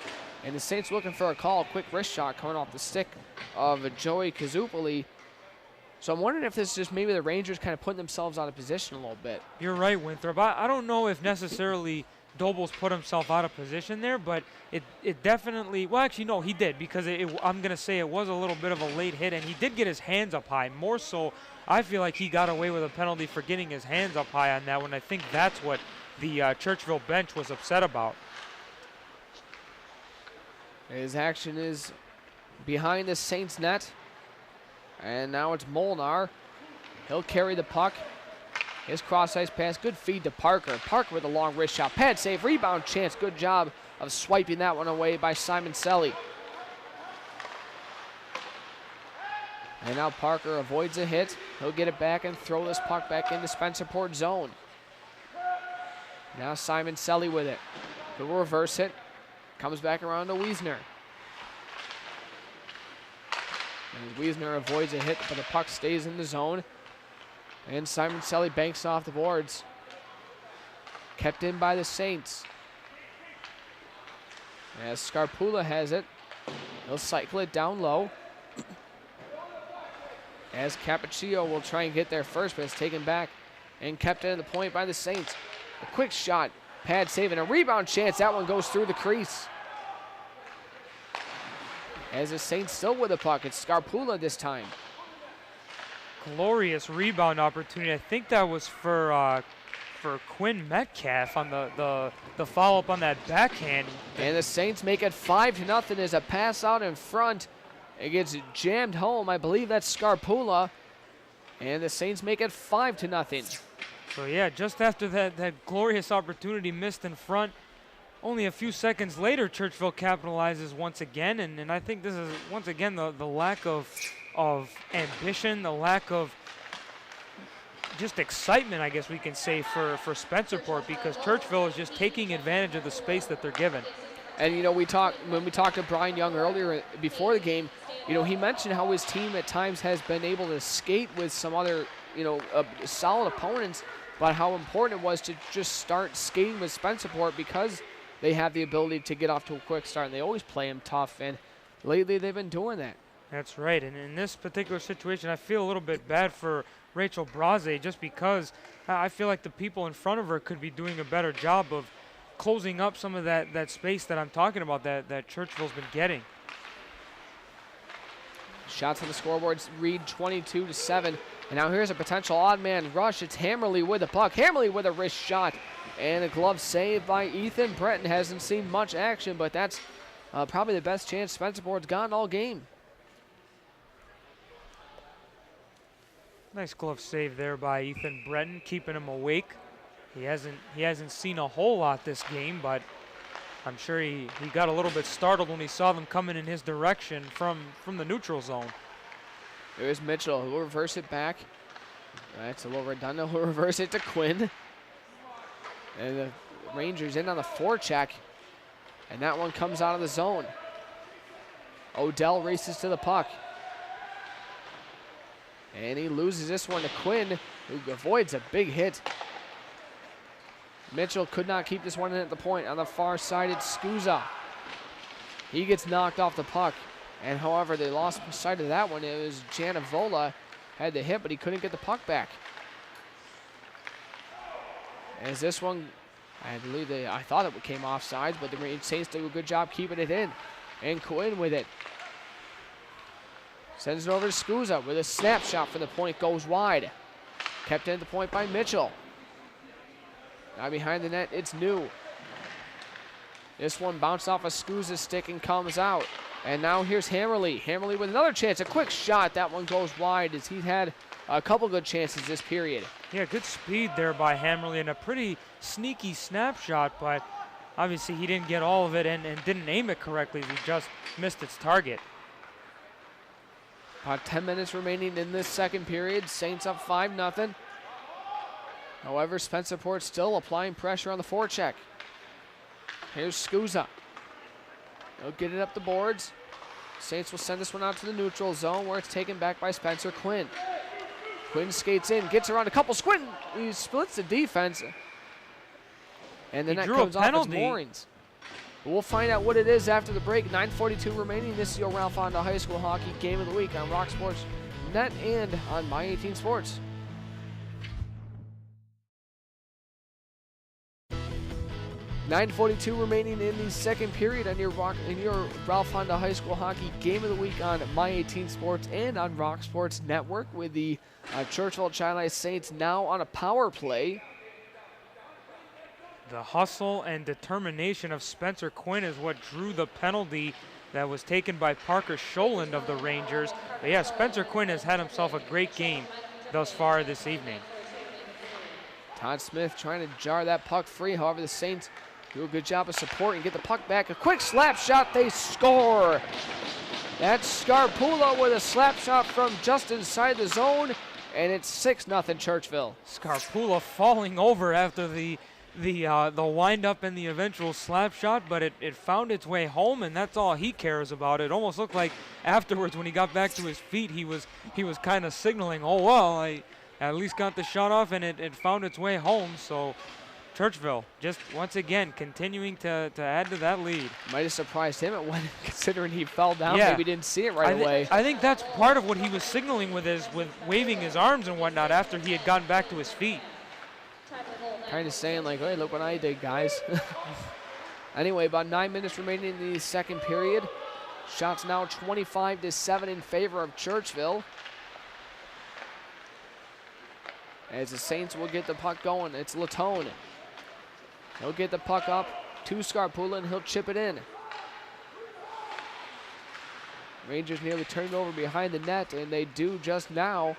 Speaker 1: and the Saints looking for a call. Quick wrist shot coming off the stick of Joey Kazupoli. So I'm wondering if this is just maybe the Rangers kind of putting themselves out of position a little bit.
Speaker 2: You're right, Winthrop. I don't know if necessarily Dobles put himself out of position there, but it definitely, well, actually, no, he did, because I'm going to say it was a little bit of a late hit, and he did get his hands up high. More so, I feel like he got away with a penalty for getting his hands up high on that one. I think that's what the Churchville bench was upset about.
Speaker 1: His action is behind the Saints net, and now it's Molnar. He'll carry the puck. His cross-ice pass, good feed to Parker. Parker with a long wrist shot. Pad save, rebound chance. Good job of swiping that one away by Simon Selly. And now Parker avoids a hit. He'll get it back and throw this puck back into Spencerport zone. Now Simon Selly with it. He'll reverse it. Comes back around to Wiesner. And Wiesner avoids a hit, but the puck stays in the zone. And Simon Selly banks off the boards. Kept in by the Saints. As Scarpula has it. He'll cycle it down low. As Cappuccio will try and get there first, but it's taken back and kept in the point by the Saints. A quick shot. Pad save and a rebound chance. That one goes through the crease. As the Saints still with the puck. It's Scarpula this time.
Speaker 2: Glorious rebound opportunity. I think that was for Quinn Metcalf on the follow-up on that backhand.
Speaker 1: And the Saints make it 5-0. There's a pass out in front. It gets jammed home. I believe that's Scarpula. And the Saints make it 5-0.
Speaker 2: So yeah, just after that glorious opportunity missed in front, only a few seconds later, Churchville capitalizes once again. And I think this is, once again, the lack of ambition, the lack of just excitement, I guess we can say, for Spencerport, because Churchville is just taking advantage of the space that they're given.
Speaker 1: And, when we talked to Brian Young earlier before the game, he mentioned how his team at times has been able to skate with some other, solid opponents, but how important it was to just start skating with Spencerport because they have the ability to get off to a quick start, and they always play them tough, and lately they've been doing that.
Speaker 2: That's right, and in this particular situation, I feel a little bit bad for Rachel Braze just because I feel like the people in front of her could be doing a better job of closing up some of that space that I'm talking about that Churchville's been getting.
Speaker 1: Shots on the scoreboard read 22-7. And now here's a potential odd man rush. It's Hammerly with the puck. Hammerly with a wrist shot. And a glove save by Ethan Breton. Hasn't seen much action, but that's probably the best chance Spencerport's gotten all game.
Speaker 2: Nice glove save there by Ethan Breton, keeping him awake. He hasn't seen a whole lot this game, but I'm sure he got a little bit startled when he saw them coming in his direction from the neutral zone.
Speaker 1: There's Mitchell, who will reverse it back. That's a little redundant. He'll reverse it to Quinn. And the Rangers in on the forecheck. And that one comes out of the zone. Odell races to the puck. And he loses this one to Quinn, who avoids a big hit. Mitchell could not keep this one in at the point. On the far side, it's Scusa. He gets knocked off the puck. And however, they lost sight of that one. It was Janivola had the hit, but he couldn't get the puck back. As this one, I thought it came offsides, but the Saints did a good job keeping it in. And Quinn with it. Sends it over to Scusa with a snapshot for the point, goes wide. Kept in at the point by Mitchell. Now behind the net, it's New. This one bounced off a Scusa's stick and comes out. And now here's Hammerly. Hammerly with another chance, a quick shot. That one goes wide as he had a couple good chances this period.
Speaker 2: Yeah, good speed there by Hammerly and a pretty sneaky snapshot, but obviously he didn't get all of it and didn't aim it correctly. He just missed its target.
Speaker 1: About 10 minutes remaining in this second period. Saints up 5-0. However, Spencerport still applying pressure on the forecheck. Here's Scusa. They'll get it up the boards. Saints will send this one out to the neutral zone where it's taken back by Spencer Quinn. Quinn skates in, gets around a couple. Quinn, he splits the defense. And then that comes off his moorings. We'll find out what it is after the break. 9:42 remaining. This is your Ralph Honda High School Hockey Game of the Week on Rock Sports Net and on My 18 Sports. .9:42 remaining in the second period on your Ralph Honda High School Hockey Game of the Week on My 18 Sports and on Rock Sports Network with the Churchville-Chili Saints now on a power play.
Speaker 2: The hustle and determination of Spencer Quinn is what drew the penalty that was taken by Parker Scholand of the Rangers. But yeah, Spencer Quinn has had himself a great game thus far this evening.
Speaker 1: Todd Smith trying to jar that puck free. However, the Saints do a good job of supporting, get the puck back. A quick slap shot, they score. That's Scarpula with a slap shot from just inside the zone, and it's 6-0 Churchville.
Speaker 2: Scarpula falling over after the wind-up and the eventual slap shot, but it found its way home, and that's all he cares about. It almost looked like afterwards when he got back to his feet, he was kind of signaling, oh, well, I at least got the shot off, and it found its way home. So Churchville just once again continuing to add to that lead.
Speaker 1: Might have surprised him at one, considering he fell down.
Speaker 2: Yeah.
Speaker 1: Maybe didn't see it right away.
Speaker 2: I think that's part of what he was signaling with waving his arms and whatnot after he had gotten back to his feet.
Speaker 1: Kind of saying like, hey, look what I did, guys. Anyway, about 9 minutes remaining in the second period. Shots now 25-7 in favor of Churchville. As the Saints will get the puck going, it's Latone. He'll get the puck up to Scarpula, and he'll chip it in. Rangers nearly turned over behind the net, and they do just now.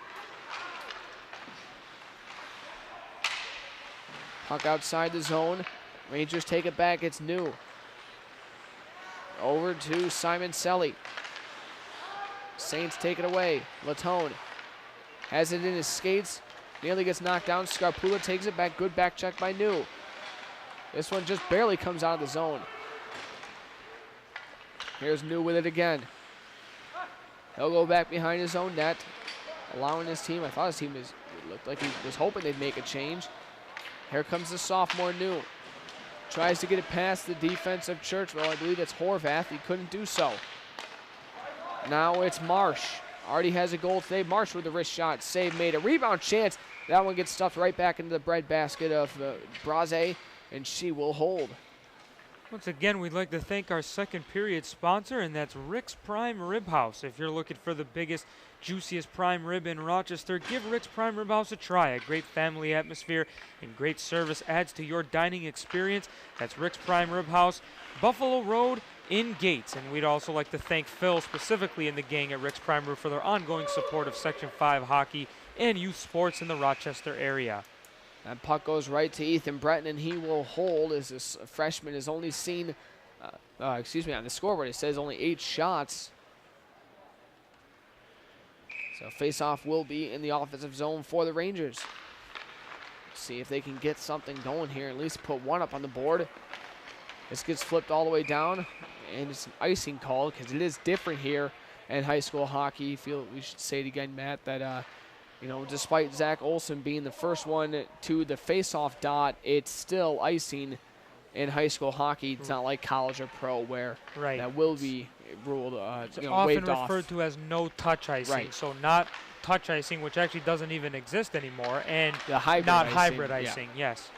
Speaker 1: Puck outside the zone. Rangers take it back. It's New. Over to Simon Selly. Saints take it away. Latone has it in his skates. Nearly gets knocked down. Scarpula takes it back. Good back check by New. This one just barely comes out of the zone. Here's New with it again. He'll go back behind his own net, allowing his team. I thought his team it looked like he was hoping they'd make a change. Here comes the sophomore New. Tries to get it past the defense of Churchville. I believe it's Horvath. He couldn't do so. Now it's Marsh. Already has a goal today. Marsh with a wrist shot. Save made. A rebound chance. That one gets stuffed right back into the breadbasket of Braze, and she will hold.
Speaker 2: Once again, we'd like to thank our second period sponsor, and that's Rick's Prime Rib House. If you're looking for the biggest, juiciest prime rib in Rochester, give Rick's Prime Rib House a try. A great family atmosphere and great service adds to your dining experience. That's Rick's Prime Rib House, Buffalo Road in Gates. And we'd also like to thank Phil specifically and the gang at Rick's Prime Rib for their ongoing support of Section 5 hockey and youth sports in the Rochester area.
Speaker 1: That puck goes right to Ethan Breton, and he will hold as this freshman has only seen, on the scoreboard it says only 8 shots. So face-off will be in the offensive zone for the Rangers. See if they can get something going here, at least put one up on the board. This gets flipped all the way down, and it's an icing call because it is different here in high school hockey. We should say it again, Matt, that despite Zach Olson being the first one to the face-off dot, it's still icing in high school hockey. It's not like college or pro where that will be ruled,
Speaker 2: often
Speaker 1: waived
Speaker 2: referred
Speaker 1: off.
Speaker 2: to as no touch icing.
Speaker 1: Right.
Speaker 2: So not touch icing, which actually doesn't even exist anymore, and
Speaker 1: The hybrid
Speaker 2: not
Speaker 1: icing,
Speaker 2: hybrid
Speaker 1: yeah.
Speaker 2: icing. Yes.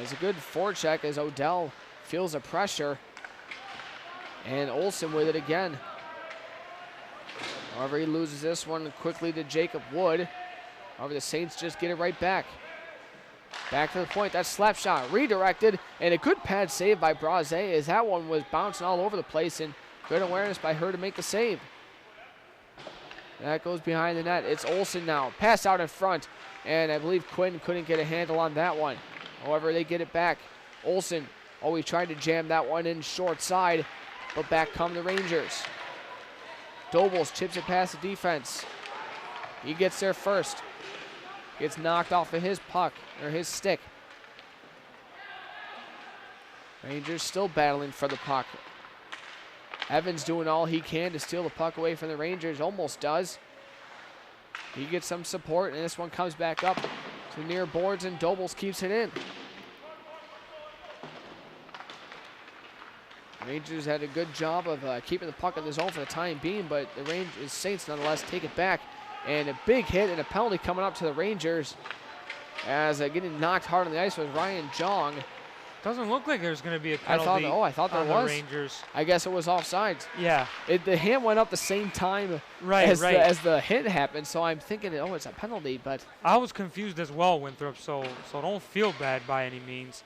Speaker 1: It's a good forecheck as Odell feels the pressure. And Olson with it again. However, he loses this one quickly to Jacob Wood. However, the Saints just get it right back. Back to the point. That slap shot redirected, and a good pad save by Braze as that one was bouncing all over the place, and good awareness by her to make the save. That goes behind the net. It's Olson now. Pass out in front, and I believe Quinn couldn't get a handle on that one. However, they get it back. Olson, he tried to jam that one in short side, but back come the Rangers. Dobles chips it past the defense. He gets there first. Gets knocked off of his puck, or his stick. Rangers still battling for the puck. Evans doing all he can to steal the puck away from the Rangers. Almost does. He gets some support, and this one comes back up to near boards, and Dobles keeps it in. Rangers had a good job of keeping the puck in the zone for the time being, but the Saints nonetheless take it back. And a big hit and a penalty coming up to the Rangers as getting knocked hard on the ice was Ryan Jong.
Speaker 2: Doesn't look like there's going to be a penalty.
Speaker 1: I thought there was.
Speaker 2: The Rangers.
Speaker 1: I guess it was offsides.
Speaker 2: Yeah.
Speaker 1: The hand went up the same time as the hit happened, so I'm thinking, it's a penalty, but
Speaker 2: I was confused as well, Winthrop, so don't feel bad by any means.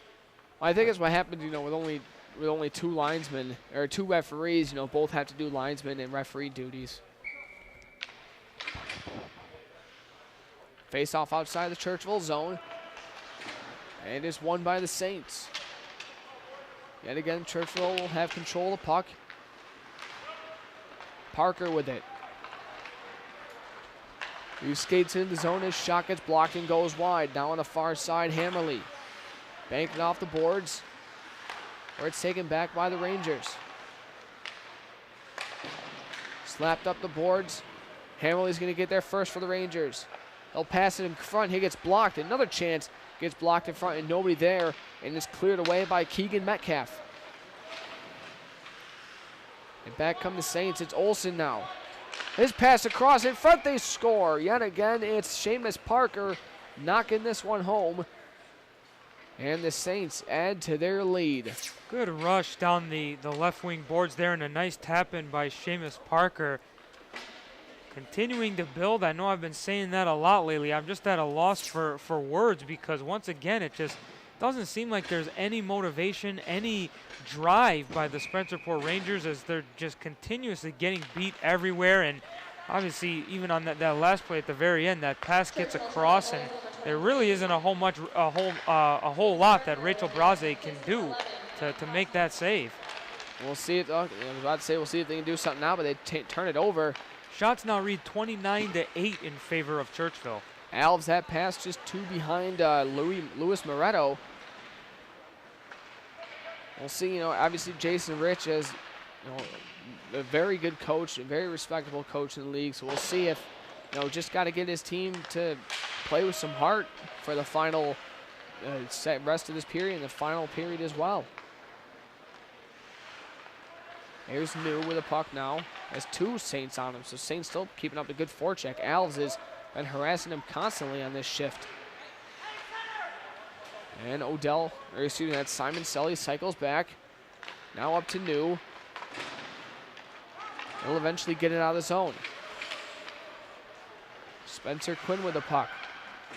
Speaker 1: I think it's what happened, with only 2 linesmen, or 2 referees, both have to do linesman and referee duties. Face off outside the Churchville zone. And it's won by the Saints. Yet again, Churchville will have control of the puck. Parker with it. He skates into the zone. His shot gets blocked and goes wide. Now on the far side, Hammerly. Banked it off the boards. Where it's taken back by the Rangers. Slapped up the boards. Hammerly's going to get there first for the Rangers. He'll pass it in front. He gets blocked. Another chance. Gets blocked in front and nobody there. And it's cleared away by Keegan Metcalf. And back come the Saints. It's Olsen now. His pass across in front. They score. Yet again, it's Seamus Parker knocking this one home. And the Saints add to their lead.
Speaker 2: Good rush down the left wing boards there, and a nice tap in by Seamus Parker. Continuing to build. I know I've been saying that a lot lately. I'm just at a loss for words, because once again it just doesn't seem like there's any motivation, any drive by the Spencerport Rangers, as they're just continuously getting beat everywhere. And obviously even on that last play at the very end, that pass gets across, and there really isn't a whole lot that Rachel Braze can do to make that save.
Speaker 1: We'll see it. I was about to say we'll see if they can do something now, but they turn it over.
Speaker 2: Shots now read 29-8 in favor of Churchville.
Speaker 1: Alves that pass just two behind Luis Moretto. We'll see. Obviously Jason Rich is a very good coach, a very respectable coach in the league. So we'll see if just got to get his team to play with some heart for the final rest of this period and the final period as well. Here's New with a puck now. Has two Saints on him, so Saints still keeping up a good forecheck. Alves has been harassing him constantly on this shift. And that's Simon Selly cycles back. Now up to New. He'll eventually get it out of the zone. Spencer Quinn with the puck.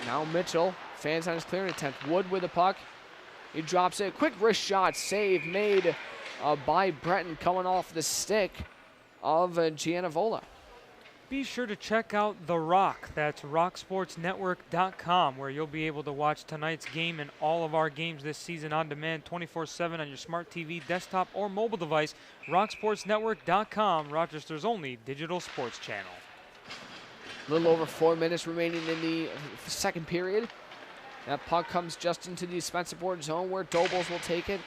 Speaker 1: Now Mitchell, fans on his clearing attempt. Wood with the puck. He drops it. Quick wrist shot, save made by Breton, coming off the stick of Gianavola.
Speaker 2: Be sure to check out The Rock. That's rocksportsnetwork.com, where you'll be able to watch tonight's game and all of our games this season on demand 24/7 on your smart TV, desktop, or mobile device. rocksportsnetwork.com, Rochester's only digital sports channel.
Speaker 1: A little over 4 minutes remaining in the second period. That puck comes just into the Spencerport zone where Dobles will take it.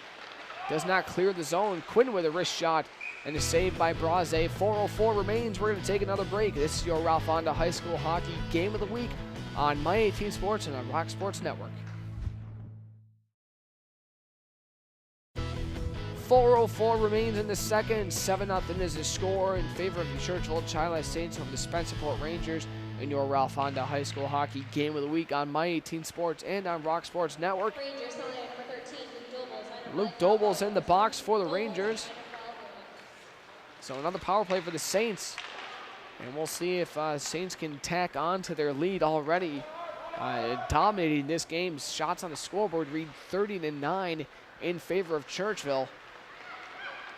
Speaker 1: Does not clear the zone. Quinn with a wrist shot and a save by Braze. 4:04 remains. We're going to take another break. This is your Ralph Honda High School Hockey Game of the Week on My 18 Sports and on Rock Sports Network. 4:04 remains in the second. 7-0 is the score in favor of the Churchville-Chili Saints from the Spencerport Rangers in your Ralph Honda High School Hockey Game of the Week on My 18 Sports and on Rock Sports Network. Luke Doble's in the box for the Rangers. So another power play for the Saints. And we'll see if Saints can tack on to their lead already. Dominating this game. Shots on the scoreboard read 30-9 in favor of Churchville.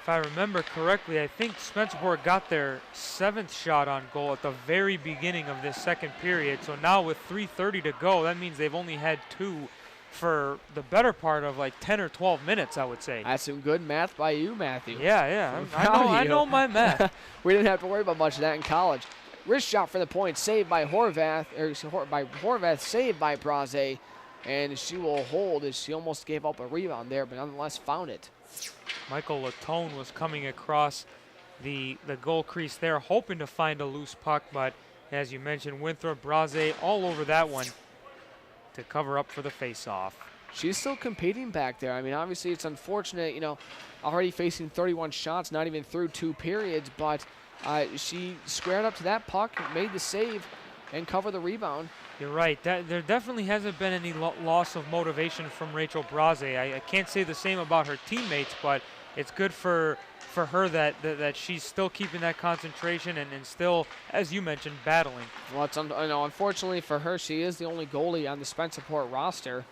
Speaker 2: If I remember correctly, I think Spencerport got their 7th shot on goal at the very beginning of this second period. So now with 3:30 to go, that means they've only had 2 for the better part of like 10 or 12 minutes, I would say.
Speaker 1: That's some good math by you, Matthew.
Speaker 2: Yeah. I know my math.
Speaker 1: We didn't have to worry about much of that in college. Wrist shot for the point, saved by Horvath, saved by Braze, and she will hold as she almost gave up a rebound there, but nonetheless found it.
Speaker 2: Michael Latone was coming across the goal crease there, hoping to find a loose puck, but as you mentioned, Winthrop, Braze all over that one to cover up for the face-off.
Speaker 1: She's still competing back there. I mean, obviously it's unfortunate, already facing 31 shots, not even through 2 periods, but she squared up to that puck, made the save, and covered the rebound.
Speaker 2: You're right. There definitely hasn't been any loss of motivation from Rachel Braze. I can't say the same about her teammates, but it's good for her that she's still keeping that concentration and still, as you mentioned, battling.
Speaker 1: Well, it's unfortunately for her, she is the only goalie on the Spencerport roster.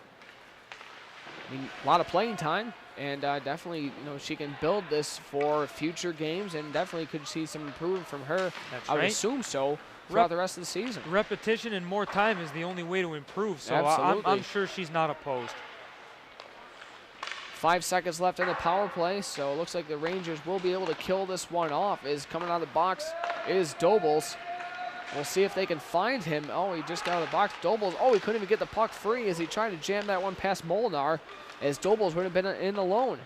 Speaker 1: I mean, a lot of playing time, and definitely, she can build this for future games, and definitely could see some improvement from her.
Speaker 2: That's
Speaker 1: I would
Speaker 2: right.
Speaker 1: assume so throughout the rest of the season.
Speaker 2: Repetition and more time is the only way to improve, so
Speaker 1: Absolutely.
Speaker 2: I'm sure she's not opposed.
Speaker 1: 5 seconds left in the power play, so it looks like the Rangers will be able to kill this one off. Is coming out of the box is Dobles. We'll see if they can find him. Oh, he just got out of the box. Dobles, he couldn't even get the puck free as he tried to jam that one past Molnar, as Dobles would have been in alone.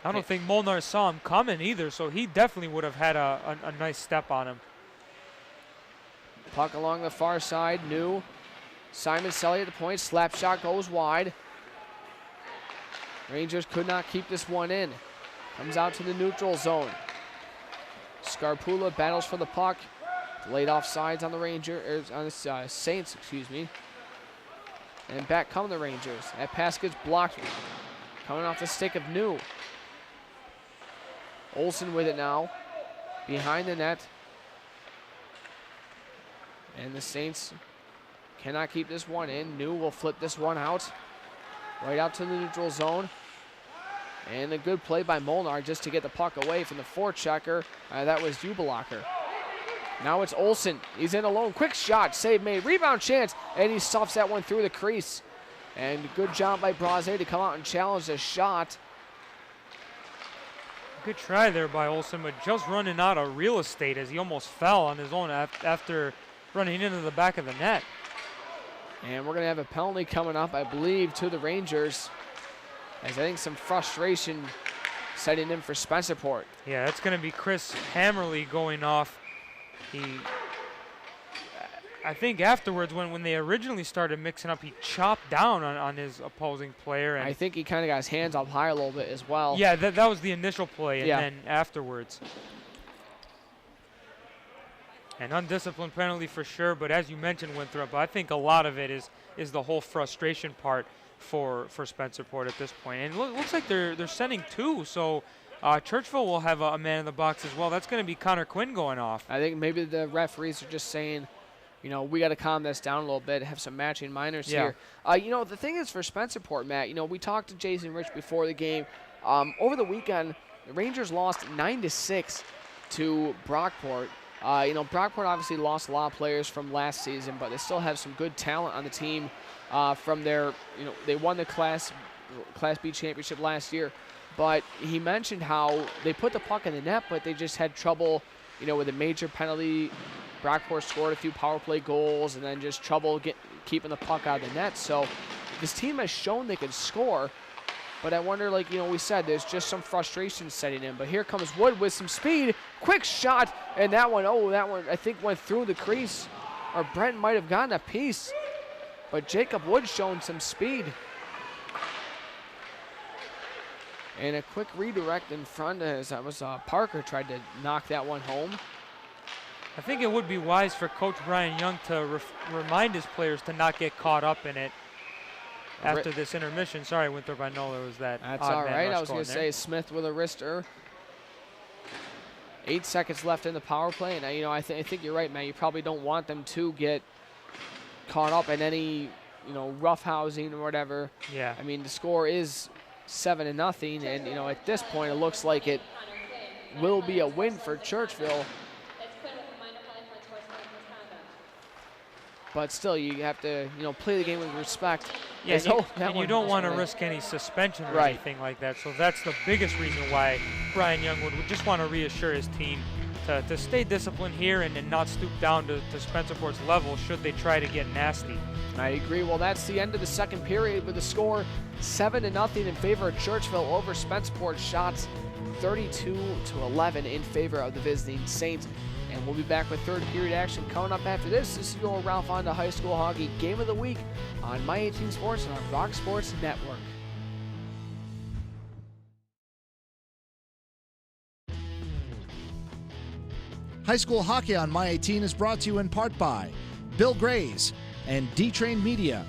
Speaker 2: I don't think Molnar saw him coming either, so he definitely would have had a nice step on him.
Speaker 1: Puck along the far side. New. Simon Selly at the point. Slap shot goes wide. Rangers could not keep this one in. Comes out to the neutral zone. Scarpula battles for the puck. Delayed offsides on the Saints, excuse me. And back come the Rangers. That pass gets blocked. Coming off the stick of New. Olsen with it now. Behind the net. And the Saints cannot keep this one in. New will flip this one out. Right out to the neutral zone. And a good play by Molnar just to get the puck away from the forechecker. That was Ubelacher. Now it's Olsen. He's in alone. Quick shot. Save made. Rebound chance. And he stuffs that one through the crease. And good job by Braze to come out and challenge the shot.
Speaker 2: Good try there by Olsen, but just running out of real estate as he almost fell on his own after running into the back of the net.
Speaker 1: And we're going to have a penalty coming up, I believe, to the Rangers. As I think some frustration setting in for Spencerport.
Speaker 2: Yeah, that's going to be Chris Hammerly going off. I think afterwards when they originally started mixing up, he chopped down on his opposing player. And
Speaker 1: I think he kind of got his hands up high a little bit as well.
Speaker 2: Yeah, that was the initial play, and then afterwards. An undisciplined penalty for sure, but as you mentioned, Winthrop, I think a lot of it is the whole frustration part for Spencerport at this point. And it looks like they're sending two, so Churchville will have a man in the box as well. That's going to be Connor Quinn going off.
Speaker 1: I think maybe the referees are just saying, you know, we got to calm this down a little bit, have some matching minors here. You know, the thing is for Spencerport, Matt, you know, we talked to Jason Rich before the game. Over the weekend, the Rangers lost 9-6 to Brockport. You know, Brockport obviously lost a lot of players from last season, but they still have some good talent on the team from their, you know, they won the Class B championship last year. But he mentioned how they put the puck in the net, but they just had trouble, you know, with a major penalty. Brockport scored a few power play goals and then just trouble keeping the puck out of the net. So this team has shown they can score, but I wonder, like, you know, we said there's just some frustration setting in. But here comes Wood with some speed. Quick shot, and that one I think went through the crease. Or Brent might have gotten a piece. But Jacob Wood showing some speed. And a quick redirect in front as that was Parker tried to knock that one home.
Speaker 2: I think it would be wise for Coach Brian Young to remind his players to not get caught up in it after this intermission. Sorry, Winthrop, I know there was that.
Speaker 1: That's all right. I was going to say Smith with a wrister. 8 seconds left in the power play, and you know I think you're right, man. You probably don't want them to get caught up in any, you know, roughhousing or whatever.
Speaker 2: Yeah.
Speaker 1: I mean, the score is 7-0, and you know at this point it looks like it will be a win for Churchville. But still, you have to, you know, play the game with respect.
Speaker 2: Yeah, and you don't want to risk any suspension or anything like that. So that's the biggest reason why Brian Young would just want to reassure his team to stay disciplined here and not stoop down to Spencerport's level should they try to get nasty.
Speaker 1: I agree. Well, that's the end of the second period with the score 7-0 in favor of Churchville over Spencerport. Shots 32-11 in favor of the visiting Saints. And we'll be back with third period action coming up after this. This is your Ralph Honda High School Hockey Game of the Week on My 18 Sports and on Rock Sports Network.
Speaker 3: High school hockey on My 18 is brought to you in part by Bill Grays and D-Train Media.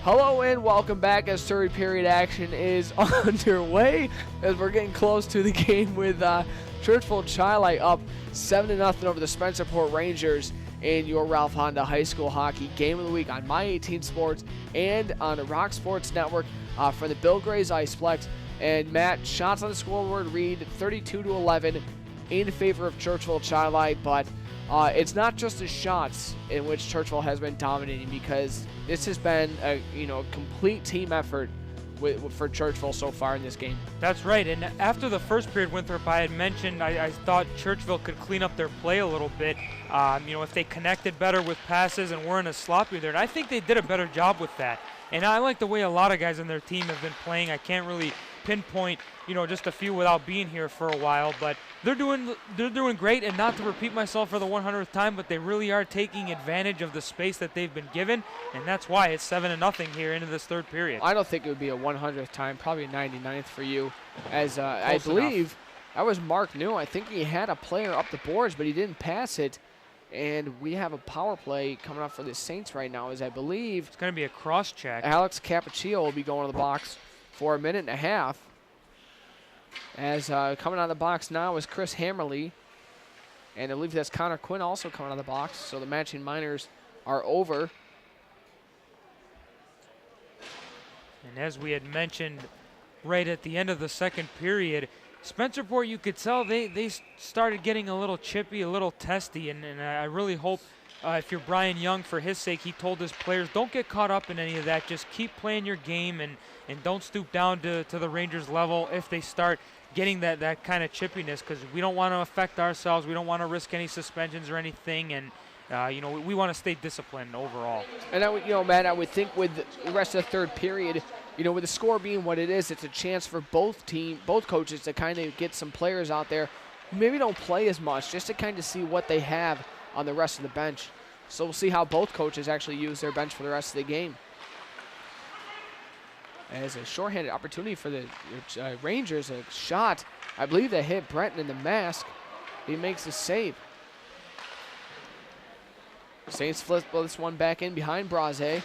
Speaker 1: Hello and welcome back as third period action is underway as we're getting close to the game with Churchville-Chili up 7-0 over the Spencerport Rangers in your Ralph Honda High School Hockey Game of the Week on My 18 Sports and on the Rock Sports Network for the Bill Grays Iceplex. And Matt, shots on the scoreboard read 32-11 in favor of Churchville-Chili, but it's not just the shots in which Churchville has been dominating, because this has been a complete team effort for Churchville so far in this game.
Speaker 2: That's right, and after the first period, Winthrop, I had mentioned I thought Churchville could clean up their play a little bit. If they connected better with passes and weren't as sloppy there, and I think they did a better job with that. And I like the way a lot of guys on their team have been playing. I can't really pinpoint, just a few without being here for a while, but they're doing great, and not to repeat myself for the 100th time, but they really are taking advantage of the space that they've been given, and that's why it's 7-0 here into this third period.
Speaker 1: I don't think it would be a 100th time, probably a 99th for you, as I believe that was Mark New. I think he had a player up the boards, but he didn't pass it, and we have a power play coming up for the Saints right now, as I believe
Speaker 2: it's going to be a cross check.
Speaker 1: Alex Cappuccino will be going to the box for a minute and a half. As coming out of the box now is Chris Hammerly. And I believe that's Connor Quinn also coming out of the box. So the matching minors are over.
Speaker 2: And as we had mentioned right at the end of the second period, Spencerport, you could tell they started getting a little chippy, a little testy. And I really hope if you're Brian Young, for his sake, he told his players, don't get caught up in any of that. Just keep playing your game and don't stoop down to the Rangers level if they start getting that kind of chippiness, because we don't want to affect ourselves. We don't want to risk any suspensions or anything, and we want to stay disciplined overall.
Speaker 1: And Matt, I would think with the rest of the third period, with the score being what it is, it's a chance for both coaches to kind of get some players out there who maybe don't play as much, just to kind of see what they have on the rest of the bench. So we'll see how both coaches actually use their bench for the rest of the game. As a shorthanded opportunity for the Rangers, a shot, I believe, that hit Brenton in the mask. He makes the save. Saints flip this one back in behind Braze.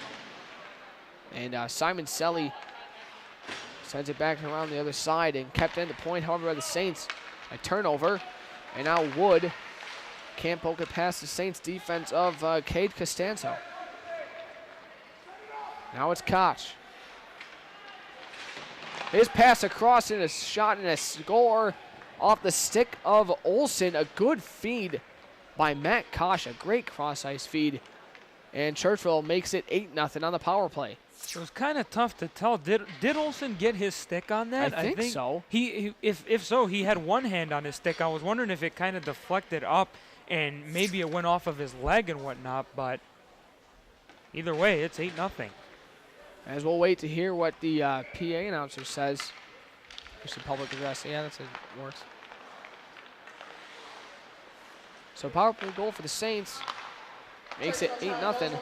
Speaker 1: And Simon Selly sends it back around the other side and kept in the point, however, by the Saints. A turnover. And now Wood can't poke it past the Saints defense of Cade Costanzo. Now it's Koch. His pass across and a shot and a score off the stick of Olsen. A good feed by Matt Koch, a great cross-ice feed. And Churchville makes it 8-0 on the power play.
Speaker 2: It was kind of tough to tell. Did Olsen get his stick on that?
Speaker 1: I think so.
Speaker 2: If so, he had one hand on his stick. I was wondering if it kind of deflected up and maybe it went off of his leg and whatnot, but either way, it's 8-0.
Speaker 1: As we'll wait to hear what the PA announcer says. There's the public address. Yeah, that's it. Works. So power play goal for the Saints makes it 8-0.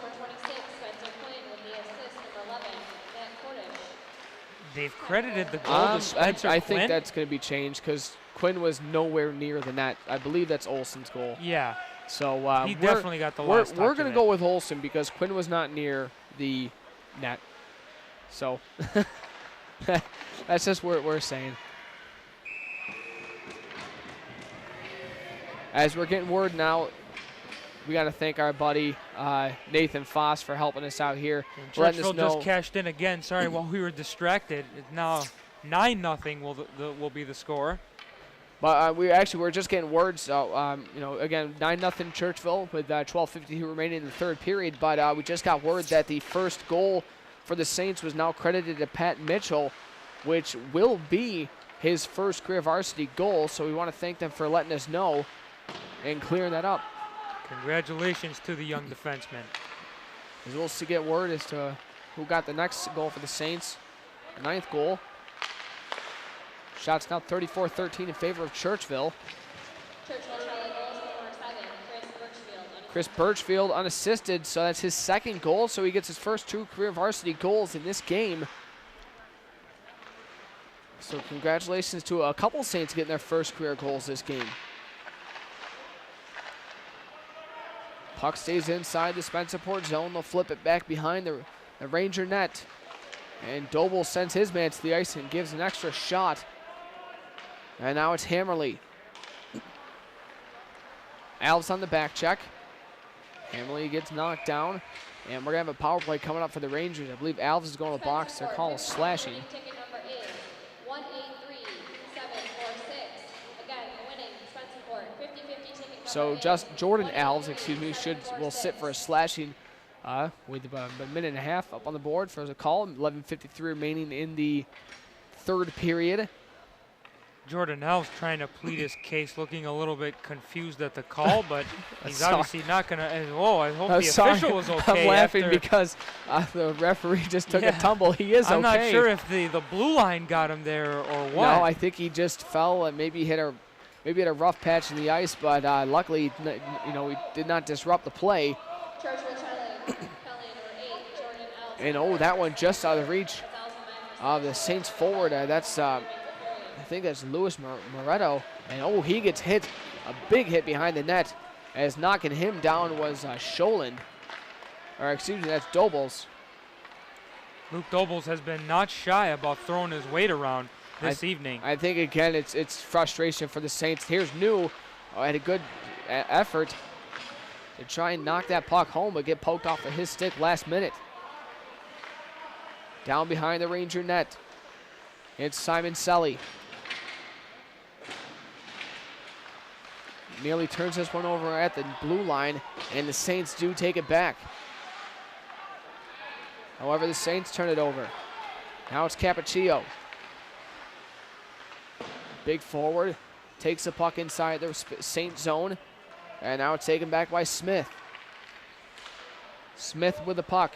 Speaker 2: They've credited the goal to Spencer
Speaker 1: I
Speaker 2: Quinn.
Speaker 1: think that's going to be changed because Quinn was nowhere near the net. I believe that's Olsen's goal.
Speaker 2: Yeah.
Speaker 1: So
Speaker 2: he definitely got the last touch.
Speaker 1: We're going to go with Olsen because Quinn was not near the net. So that's just what we're saying. As we're getting word now, we got to thank our buddy Nathan Foss for helping us out here.
Speaker 2: Churchville just cashed in again. Sorry, while we were distracted. It's now 9-0 will be the score.
Speaker 1: But we're just getting word. So again, 9-0 Churchville with 12:52 remaining in the third period. But we just got word that the first goal for the Saints was now credited to Pat Mitchell, which will be his first career varsity goal. So we want to thank them for letting us know and clearing that up.
Speaker 2: Congratulations to the young defenseman.
Speaker 1: As we'll see, get word as to who got the next goal for the Saints. The 9th goal. Shots now 34-13 in favor of Churchville. Chris Birchfield unassisted, so that's his second goal. So he gets his first 2 career varsity goals in this game. So congratulations to a couple Saints getting their first career goals this game. Puck stays inside the Spencerport zone. They'll flip it back behind the Ranger net. And Doble sends his man to the ice and gives an extra shot. And now it's Hammerly. Alves on the back check. Hammerly gets knocked down. And we're going to have a power play coming up for the Rangers. I believe Alves is going to the box. They're calling slashing. So just Jordan Alves, will sit for a slashing with about a minute and a half up on the board for a call. 11:53 remaining in the third period.
Speaker 2: Jordan Alves trying to plead his case, looking a little bit confused at the call, but he's obviously not going to. I hope the official was okay.
Speaker 1: I'm laughing because the referee just took a tumble. He is
Speaker 2: I'm
Speaker 1: okay.
Speaker 2: not sure if the blue line got him there or what.
Speaker 1: No, I think he just fell and maybe hit a maybe had a rough patch in the ice, but luckily, we did not disrupt the play. And that one just out of the reach of the Saints forward. I think that's Luis Moretto. And he gets hit, a big hit behind the net, as knocking him down was Scholand. Or excuse me, that's Dobles.
Speaker 2: Luke Dobles has been not shy about throwing his weight around this evening.
Speaker 1: I think, again, it's frustration for the Saints. Here's New, had a good effort to try and knock that puck home, but get poked off of his stick last minute. Down behind the Ranger net, it's Simon Selly. Nearly turns this one over at the blue line, and the Saints do take it back. However, the Saints turn it over. Now it's Cappuccio. Big forward, takes the puck inside the Saint zone, and now it's taken back by Smith. Smith with the puck.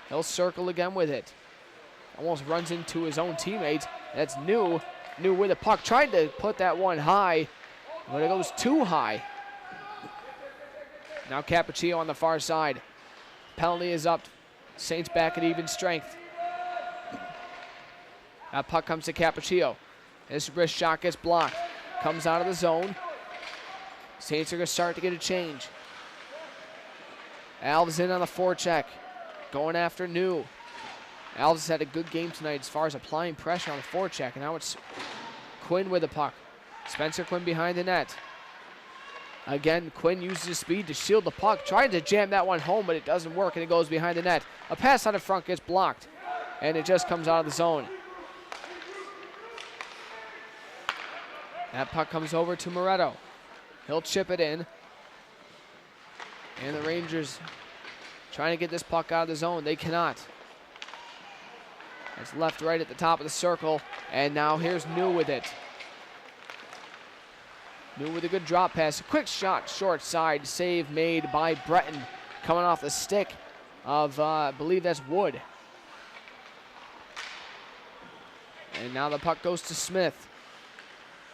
Speaker 1: He'll circle again with it. Almost runs into his own teammate. That's New. New with the puck. Tried to put that one high, but it goes too high. Now Cappuccio on the far side. Penalty is up. Saints back at even strength. That puck comes to Cappuccio. His wrist shot gets blocked. Comes out of the zone. Saints are going to start to get a change. Alves in on the forecheck. Going after New. Alves has had a good game tonight as far as applying pressure on the forecheck. And now it's Quinn with the puck. Spencer Quinn behind the net. Again, Quinn uses his speed to shield the puck. Tried to jam that one home, but it doesn't work, and it goes behind the net. A pass out in front gets blocked, and it just comes out of the zone. That puck comes over to Moretto. He'll chip it in. And the Rangers trying to get this puck out of the zone. They cannot. It's left right at the top of the circle, and now here's New with it. New with a good drop pass. A quick shot, short side. Save made by Breton. Coming off the stick of, I believe that's Wood. And now the puck goes to Smith.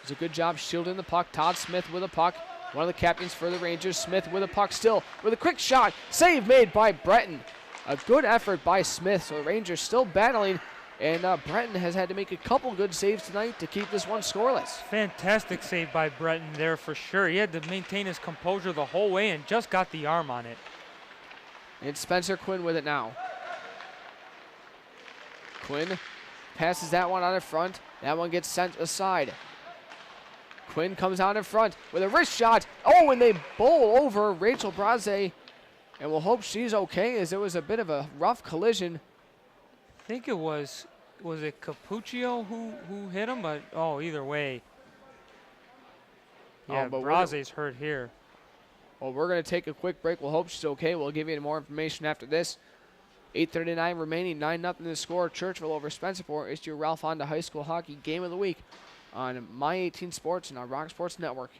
Speaker 1: Does a good job shielding the puck. Todd Smith with a puck. One of the captains for the Rangers. Smith with a puck still. With a quick shot. Save made by Breton. A good effort by Smith. So the Rangers still battling. And Breton has had to make a couple good saves tonight to keep this one scoreless.
Speaker 2: Fantastic save by Breton there for sure. He had to maintain his composure the whole way and just got the arm on it.
Speaker 1: It's Spencer Quinn with it now. Quinn passes that one out in front. That one gets sent aside. Quinn comes out in front with a wrist shot. Oh, and they bowl over Rachel Braze. And we'll hope she's okay, as it was a bit of a rough collision.
Speaker 2: I think it was it Cappuccio who hit him? But either way. Yeah, but Braze's hurt here.
Speaker 1: Well, we're going to take a quick break. We'll hope she's okay. We'll give you more information after this. 8:39 remaining, 9-0 the score. Churchville over Spencerport. It's your Ralph Honda High School Hockey Game of the Week on My 18 Sports and our Rock Sports Network.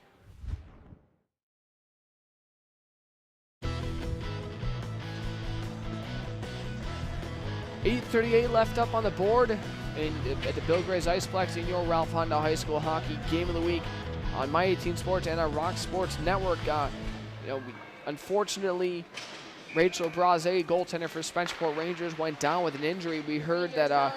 Speaker 1: .38 left up on the board at the Bill Gray's Iceplex in your Ralph Honda High School Hockey Game of the Week on My 18 Sports and our Rock Sports Network. Unfortunately, Rachel Braze, goaltender for Spencerport Rangers, went down with an injury. We heard that,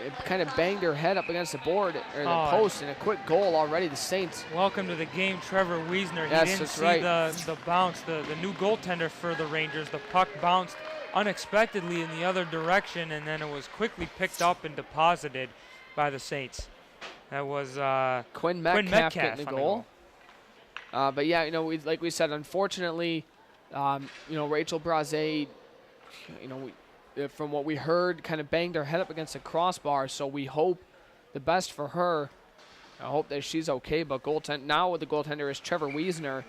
Speaker 1: it kind of banged her head up against the board or the post, and a quick goal already. The Saints.
Speaker 2: Welcome to the game, Trevor Wiesner. He didn't see the bounce, the new goaltender for the Rangers. The puck bounced unexpectedly in the other direction, and then it was quickly picked up and deposited by the Saints. That was
Speaker 1: Quinn Metcalf getting the goal. But yeah, like we said, unfortunately, Rachel Braze, from what we heard, kind of banged her head up against the crossbar. So we hope the best for her. I hope that she's okay. But now with the goaltender is Trevor Wiesner,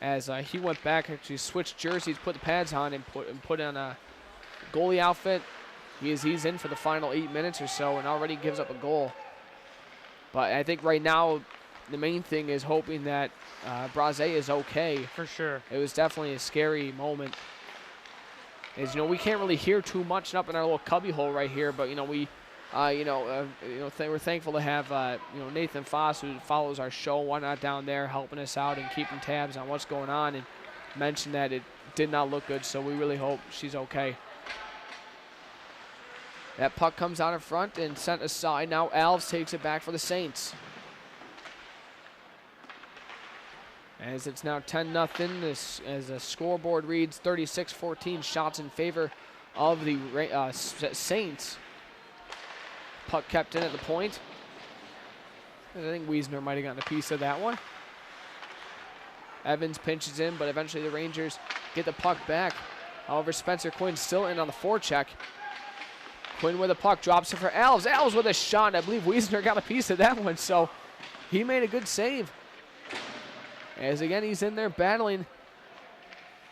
Speaker 1: as he went back, actually switched jerseys, put the pads on, and put on a goalie outfit. He's in for the final 8 minutes or so, and already gives up a goal. But I think right now the main thing is hoping that Braze is okay.
Speaker 2: For sure.
Speaker 1: It was definitely a scary moment. As we can't really hear too much up in our little cubby hole right here, but we We're thankful to have Nathan Foss, who follows our show, whatnot, down there helping us out and keeping tabs on what's going on, and mentioned that it did not look good, so we really hope she's okay. That puck comes out in front and sent aside. Now Alves takes it back for the Saints. As it's now 10-0, as the scoreboard reads 36-14, shots in favor of the Saints. Puck kept in at the point. I think Wiesner might have gotten a piece of that one. Evans pinches in, but eventually the Rangers get the puck back. However, Spencer Quinn still in on the forecheck. Quinn with a puck, drops it for Alves. Alves with a shot. I believe Wiesner got a piece of that one, so he made a good save. As again, he's in there battling.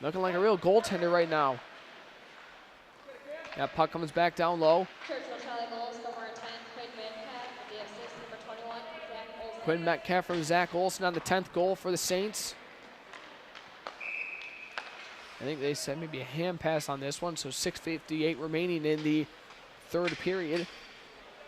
Speaker 1: Looking like a real goaltender right now. That puck comes back down low.
Speaker 6: Churchville-Chili goals, number 10, Quinn Metcalf, the assist, number 21, Zach Olsen.
Speaker 1: Quinn Metcalf from Zach Olsen on the 10th goal for the Saints. I think they said maybe a hand pass on this one, so 6:58 remaining in the third period.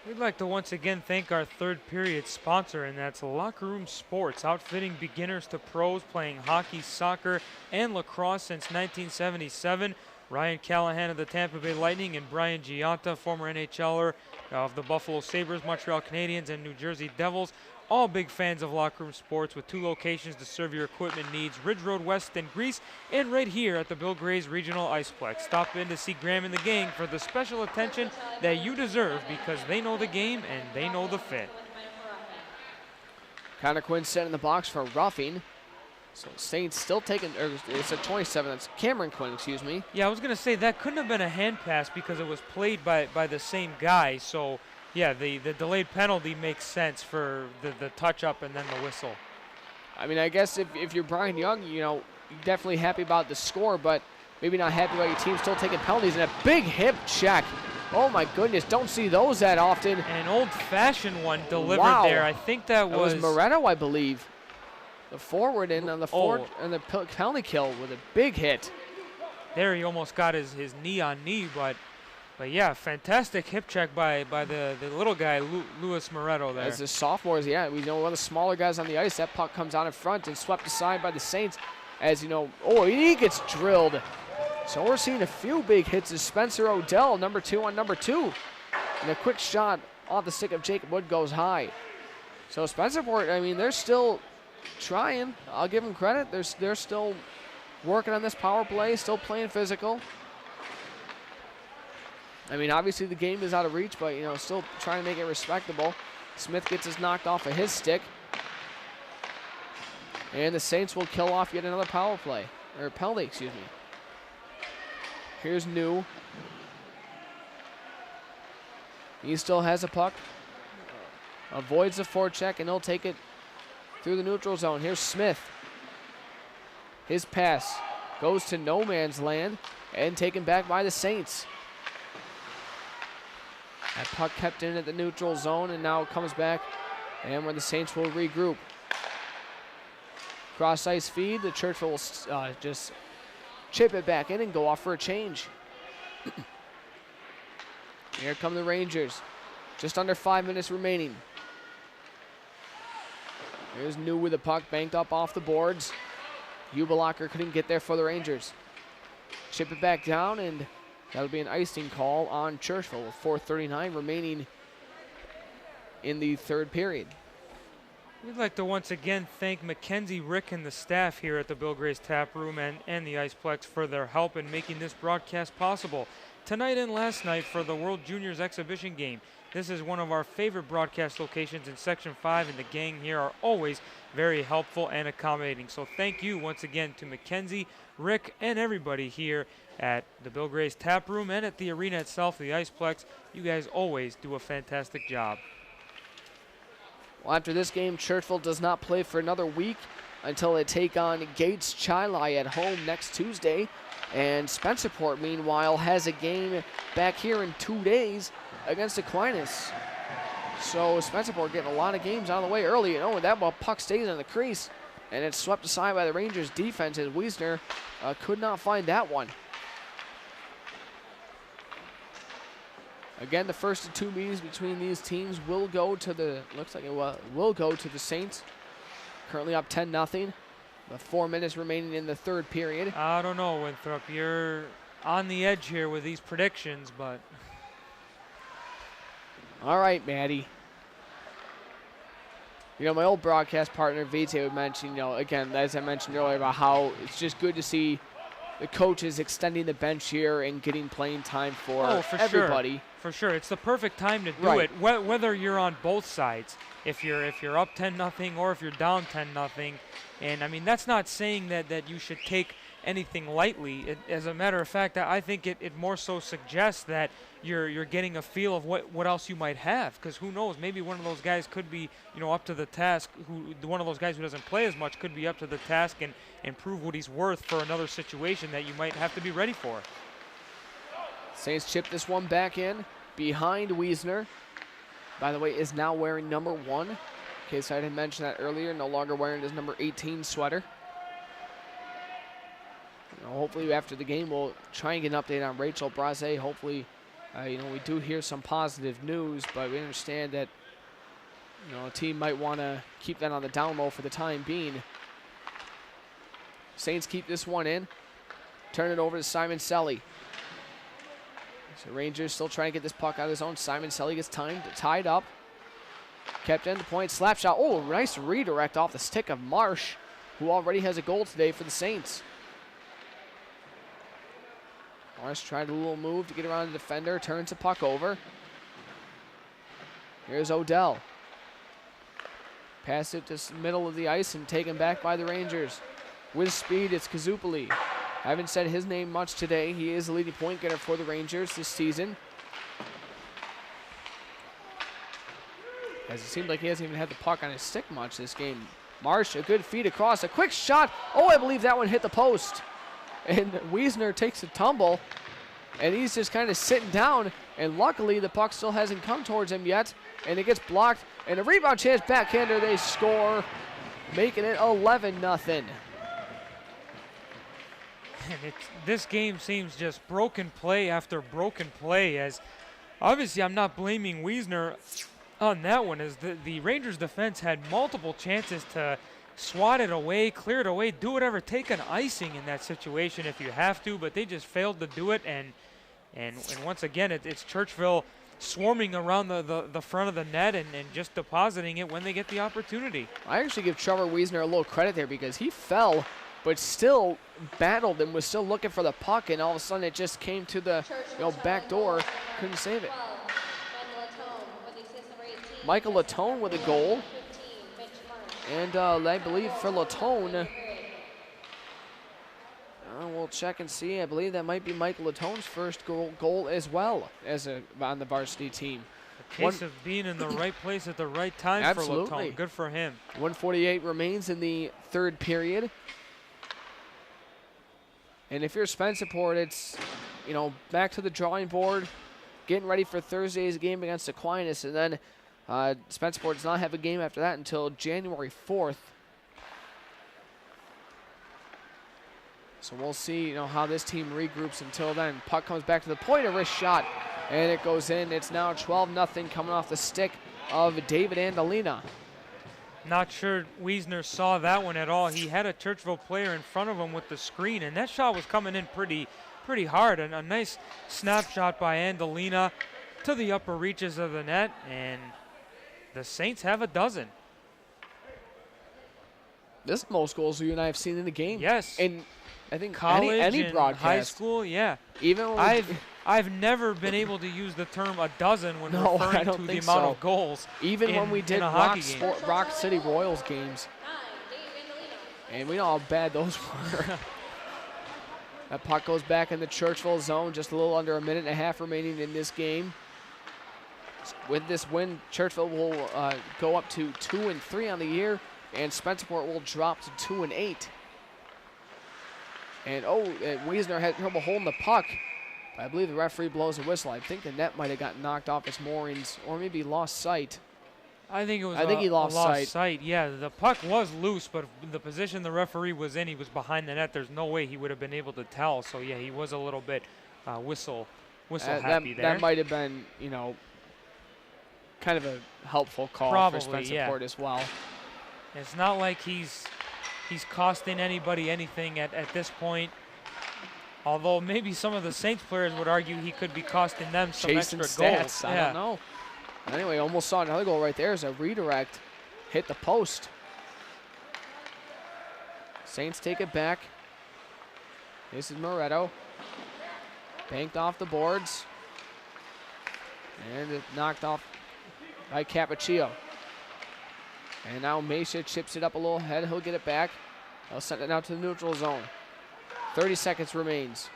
Speaker 2: We'd like to once again thank our third period sponsor, and that's Locker Room Sports, outfitting beginners to pros playing hockey, soccer, and lacrosse since 1977. Ryan Callahan of the Tampa Bay Lightning and Brian Giunta, former NHLer of the Buffalo Sabres, Montreal Canadiens, and New Jersey Devils. All big fans of Locker Room Sports with 2 locations to serve your equipment needs, Ridge Road West in Greece, and right here at the Bill Gray's Regional Iceplex. Stop in to see Graham and the gang for the special attention that you deserve, because they know the game and they know the fit.
Speaker 1: Connor Quinn set in the box for roughing. So Saints still taking, it's a 27, that's Cameron Quinn, excuse me.
Speaker 2: Yeah, I was going to say that couldn't have been a hand pass because it was played by the same guy. So, yeah, the delayed penalty makes sense for the touch-up and then the whistle.
Speaker 1: I mean, I guess if you're Brian Young, you're definitely happy about the score, but maybe not happy about your team still taking penalties. And a big hip check. Oh, my goodness, don't see those that often.
Speaker 2: An old-fashioned one delivered there. I think that was
Speaker 1: Moretto, I believe. The forward in on the and the penalty kill with a big hit.
Speaker 2: There he almost got his knee on knee, but yeah, fantastic hip check by the little guy, Luis Moretto there.
Speaker 1: As the sophomores, yeah, we know one of the smaller guys on the ice. That puck comes out in front and swept aside by the Saints. As he gets drilled. So we're seeing a few big hits as Spencer Odell, number 2 on number 2. And a quick shot off the stick of Jacob Wood goes high. So Spencerport, I mean, they're still trying. I'll give them credit. They're still working on this power play, still playing physical. I mean, obviously the game is out of reach, but still trying to make it respectable. Smith gets his knocked off of his stick, and the Saints will kill off yet another power play or penalty, excuse me. Here's New. He still has a puck. Avoids the forecheck, and he'll take it through the neutral zone. Here's Smith. His pass goes to no man's land and taken back by the Saints. That puck kept in at the neutral zone, and now it comes back, and where the Saints will regroup. Cross ice feed. The Churchville will just chip it back in and go off for a change. Here come the Rangers. Just under 5 minutes remaining. Here's New with the puck, banked up off the boards. Ubelacher couldn't get there for the Rangers. Chip it back down, and that'll be an icing call on Churchville with 4:39 remaining in the third period.
Speaker 2: We'd like to once again thank Mackenzie, Rick, and the staff here at the Bill Gray's Tap Room and the Iceplex for their help in making this broadcast possible. Tonight and last night for the World Juniors exhibition game. This is one of our favorite broadcast locations in Section 5, and the gang here are always very helpful and accommodating. So thank you once again to Mackenzie, Rick, and everybody here at the Bill Gray's Tap Room and at the arena itself, the Iceplex. You guys always do a fantastic job.
Speaker 1: Well, after this game, Churchville does not play for another week until they take on Gates-Chili at home next Tuesday. And Spencerport, meanwhile, has a game back here in 2 days against Aquinas. So Spencerport getting a lot of games out of the way early. That puck stays in the crease, and it's swept aside by the Rangers defense, as Wiesner could not find that one. Again, the first of two meetings between these teams will go to the, looks like it will go to the Saints. Currently up 10-0. With 4 minutes remaining in the third period.
Speaker 2: I don't know, Winthrop. You're on the edge here with these predictions, but.
Speaker 1: All right, Maddie. You know, my old broadcast partner, Vite, would mention, you know, again, as I mentioned earlier, about how it's just good to see the coaches extending the bench here and getting playing time for everybody.
Speaker 2: Sure. For sure. It's the perfect time to do
Speaker 1: Right.
Speaker 2: it, whether you're on both sides. If you're up 10-0 or if you're down 10-0. And, I mean, that's not saying that you should take anything lightly. As a matter of fact, I think it more so suggests that you're getting a feel of what else you might have, because who knows, maybe one of those guys could be, you know, up to the task. One of those guys who doesn't play as much could be up to the task and prove what he's worth for another situation that you might have to be ready for.
Speaker 1: Saints chip this one back in behind Wiesner. By the way, is now wearing number 1. In case I didn't mention that earlier, no longer wearing his number 18 sweater. You know, hopefully after the game we'll try and get an update on Rachel Braze. Hopefully, you know, we do hear some positive news, but we understand that, you know, a team might want to keep that on the down low for the time being. Saints keep this one in. Turn it over to Simon Selly. So Rangers still trying to get this puck out of his own. Simon Selly gets tied up. Kept in the point, slap shot. Oh, nice redirect off the stick of Marsh, who already has a goal today for the Saints. Marsh tried a little move to get around the defender, turns the puck over. Here's Odell. Pass it to the middle of the ice and taken back by the Rangers. With speed, it's Kazupali. Haven't said his name much today. He is the leading point getter for the Rangers this season. As it seemed like he hasn't even had the puck on his stick much this game. Marsh, a good feed across, a quick shot. Oh, I believe that one hit the post. And Wiesner takes a tumble, and he's just kind of sitting down. And luckily, the puck still hasn't come towards him yet, and it gets blocked. And a rebound chance, backhander, they score, making it 11-0.
Speaker 2: And this game seems just broken play after broken play, as obviously I'm not blaming Wiesner on that one, as the Rangers defense had multiple chances to swat it away, clear it away, do whatever, take an icing in that situation if you have to, but they just failed to do it. And once again, it's Churchville swarming around the front of the net and just depositing it when they get the opportunity.
Speaker 1: I actually give Trevor Wiesner a little credit there, because he fell but still battled and was still looking for the puck, and all of a sudden it just came to the back door, couldn't save it. Michael Latone with a goal. And I believe for Latone, we'll check and see. I believe that might be Michael Latone's first goal as well as on the varsity team.
Speaker 2: A case of being in the right place at the right time.
Speaker 1: Absolutely.
Speaker 2: For Latone. Good for him.
Speaker 1: 1:48 remains in the third period. And if you're Spencerport, it's, back to the drawing board, getting ready for Thursday's game against Aquinas, and then Spencerport does not have a game after that until January 4th. So we'll see, how this team regroups until then. Puck comes back to the point, a wrist shot, and it goes in. It's now 12-0 coming off the stick of David Andalina.
Speaker 2: Not sure Wiesner saw that one at all. He had a Churchville player in front of him with the screen, and that shot was coming in pretty hard. And a nice snapshot by Andalina to the upper reaches of the net, and the Saints have a dozen.
Speaker 1: This is the most goals you and I have seen in the game.
Speaker 2: Yes.
Speaker 1: And I think
Speaker 2: college
Speaker 1: any
Speaker 2: and
Speaker 1: broadcast.
Speaker 2: high school, yeah.
Speaker 1: Even when
Speaker 2: I've never been able to use the term a dozen when
Speaker 1: No, I
Speaker 2: referring
Speaker 1: don't
Speaker 2: to the
Speaker 1: think
Speaker 2: amount
Speaker 1: so.
Speaker 2: of goals.
Speaker 1: Even when we did
Speaker 2: a hockey game.
Speaker 1: Rock City Royals games. And we know how bad those were. That puck goes back in the Churchville zone. Just a little under a minute and a half remaining in this game. With this win, Churchville will go up to 2-3 on the year, and Spencerport will drop to 2-8. And Wiesner had trouble holding the puck. I believe the referee blows a whistle. I think the net might have gotten knocked off its moorings, or maybe lost sight.
Speaker 2: I think
Speaker 1: he lost sight.
Speaker 2: Yeah, the puck was loose, but the position the referee was in, he was behind the net. There's no way he would have been able to tell. So yeah, he was a little bit whistle whistle happy there.
Speaker 1: That might have been, kind of a helpful call
Speaker 2: Probably,
Speaker 1: for Spencerport as well.
Speaker 2: It's not like he's costing anybody anything at this point. Although maybe some of the Saints players would argue he could be costing them some
Speaker 1: Chasing
Speaker 2: extra
Speaker 1: stats,
Speaker 2: goals.
Speaker 1: I don't know. Anyway, almost saw another goal right there as a redirect hit the post. Saints take it back. This is Moretto. Banked off the boards. And knocked off by Cappuccio. And now Mesha chips it up a little ahead. He'll get it back. They'll send it out to the neutral zone. 30 seconds remains.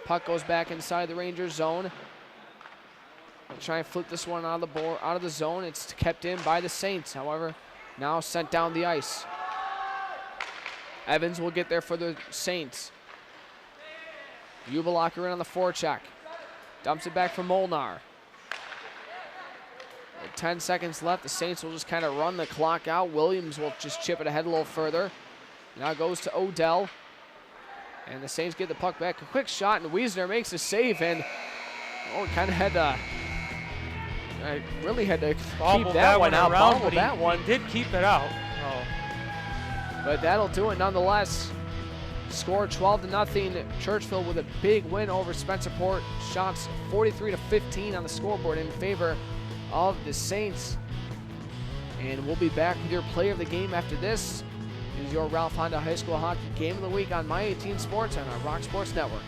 Speaker 1: Puck goes back inside the Rangers zone. They'll try and flip this one out of the zone. It's kept in by the Saints. However, now sent down the ice. Evans will get there for the Saints. Ubalacher in on the forecheck. Dumps it back for Molnar. With 10 seconds left, the Saints will just kind of run the clock out. Williams will just chip it ahead a little further. Now it goes to Odell. And the Saints get the puck back. A quick shot, and Wiesner makes a save. And kind of had to, really had to keep that one out. Bobbled that one.
Speaker 2: He did keep it out. Oh.
Speaker 1: But that'll do it nonetheless. Score 12-0. Churchville with a big win over Spencerport. Shots 43-15 on the scoreboard in favor of the Saints. And we'll be back with your player of the game after this. This is your Ralph Honda High School Hockey Game of the Week on My 18 Sports and our Rock Sports Network.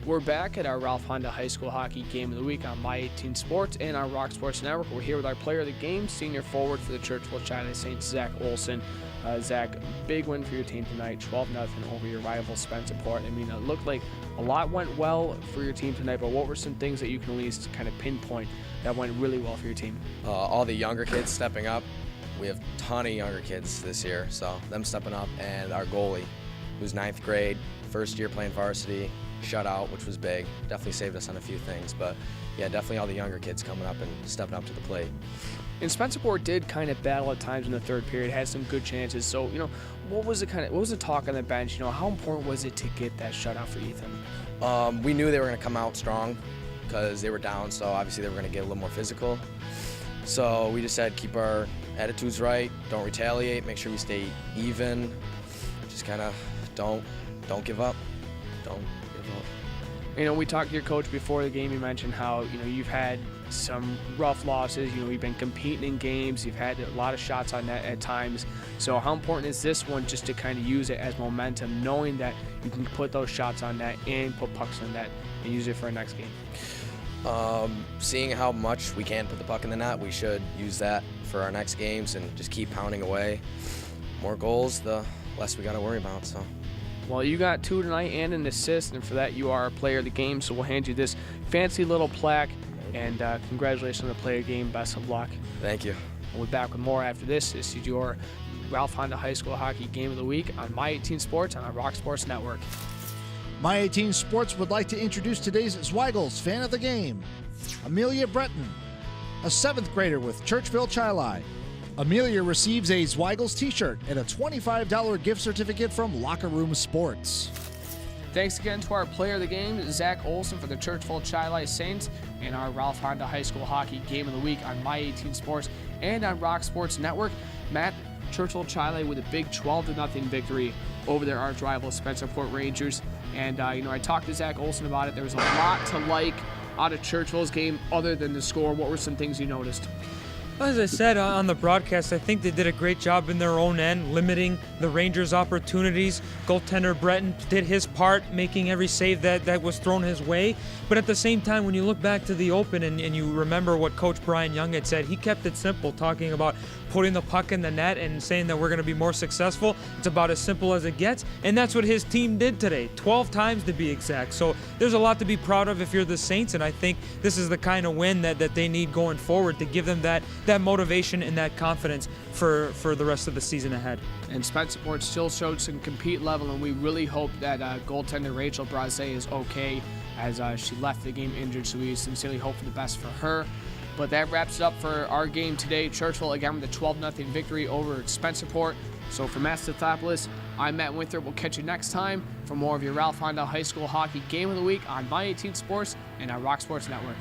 Speaker 1: We're back at our Ralph Honda High School Hockey Game of the Week on My 18 Sports and our Rock Sports Network. We're here with our player of the game, senior forward for the Churchville-Chili Saints, Zach Olson. Zach, big win for your team tonight, 12-0 over your rival Spencerport. I mean, it looked like a lot went well for your team tonight, but what were some things that you can at least kind of pinpoint that went really well for your team?
Speaker 7: All the younger kids stepping up. We have a ton of younger kids this year, so them stepping up, and our goalie, who's 9th grade, first year playing varsity, shutout, which was big. Definitely saved us on a few things, but yeah, definitely all the younger kids coming up and stepping up to the plate.
Speaker 1: And Spencerport did kind of battle at times in the third period, had some good chances. So, what was the talk on the bench? How important was it to get that shutout for Ethan?
Speaker 7: We knew they were going to come out strong because they were down, so obviously they were going to get a little more physical. So we just said keep our attitudes right, don't retaliate, make sure we stay even, just kind of don't give up. Don't give up.
Speaker 1: We talked to your coach before the game. You mentioned how, you've had some rough losses. You've been competing in games. You've had a lot of shots on net at times. So how important is this one just to kind of use it as momentum, knowing that you can put those shots on net and put pucks on net and use it for our next game?
Speaker 7: Seeing how much we can put the puck in the net, we should use that for our next games and just keep pounding away. More goals, the less we got to worry about. So.
Speaker 1: Well, you got 2 tonight and an assist, and for that you are a player of the game, so we'll hand you this fancy little plaque, and congratulations on the player of the game. Best of luck.
Speaker 7: Thank you.
Speaker 1: We'll be back with more after this. This is your Ralph Honda High School Hockey Game of the Week on My 18 Sports on our Rock Sports Network.
Speaker 3: My 18 Sports would like to introduce today's Zweigels fan of the game, Amelia Breton, a 7th grader with Churchville-Chili. Amelia receives a Zweigels t-shirt and a $25 gift certificate from Locker Room Sports.
Speaker 1: Thanks again to our player of the game, Zach Olson for the Churchville-Chili Saints, and our Ralph Honda High School Hockey Game of the Week on My 18 Sports and on Rock Sports Network. Matt, Churchville-Chili with a big 12-0 victory over their arch rival Spencerport Rangers. And, I talked to Zach Olson about it. There was a lot to like out of Churchville's game other than the score. What were some things you noticed?
Speaker 2: As I said on the broadcast, I think they did a great job in their own end, limiting the Rangers' opportunities. Goaltender Breton did his part, making every save that was thrown his way. But at the same time, when you look back to the open and you remember what Coach Brian Young had said, he kept it simple, talking about putting the puck in the net and saying that we're going to be more successful. It's about as simple as it gets, and that's what his team did today, 12 times to be exact. So there's a lot to be proud of if you're the Saints, and I think this is the kind of win that they need going forward to give them that motivation and that confidence for the rest of the season ahead.
Speaker 1: And Spencerport still showed some compete level, and we really hope that goaltender Rachel Braze is okay as she left the game injured, so we sincerely hope for the best for her. But that wraps it up for our game today. Churchville again with a 12-0 victory over Spencerport. So for Mastathopolis, I'm Matt Winthrop. We'll catch you next time for more of your Ralph Hondal High School Hockey Game of the Week on My 18 Sports and our Rock Sports Network.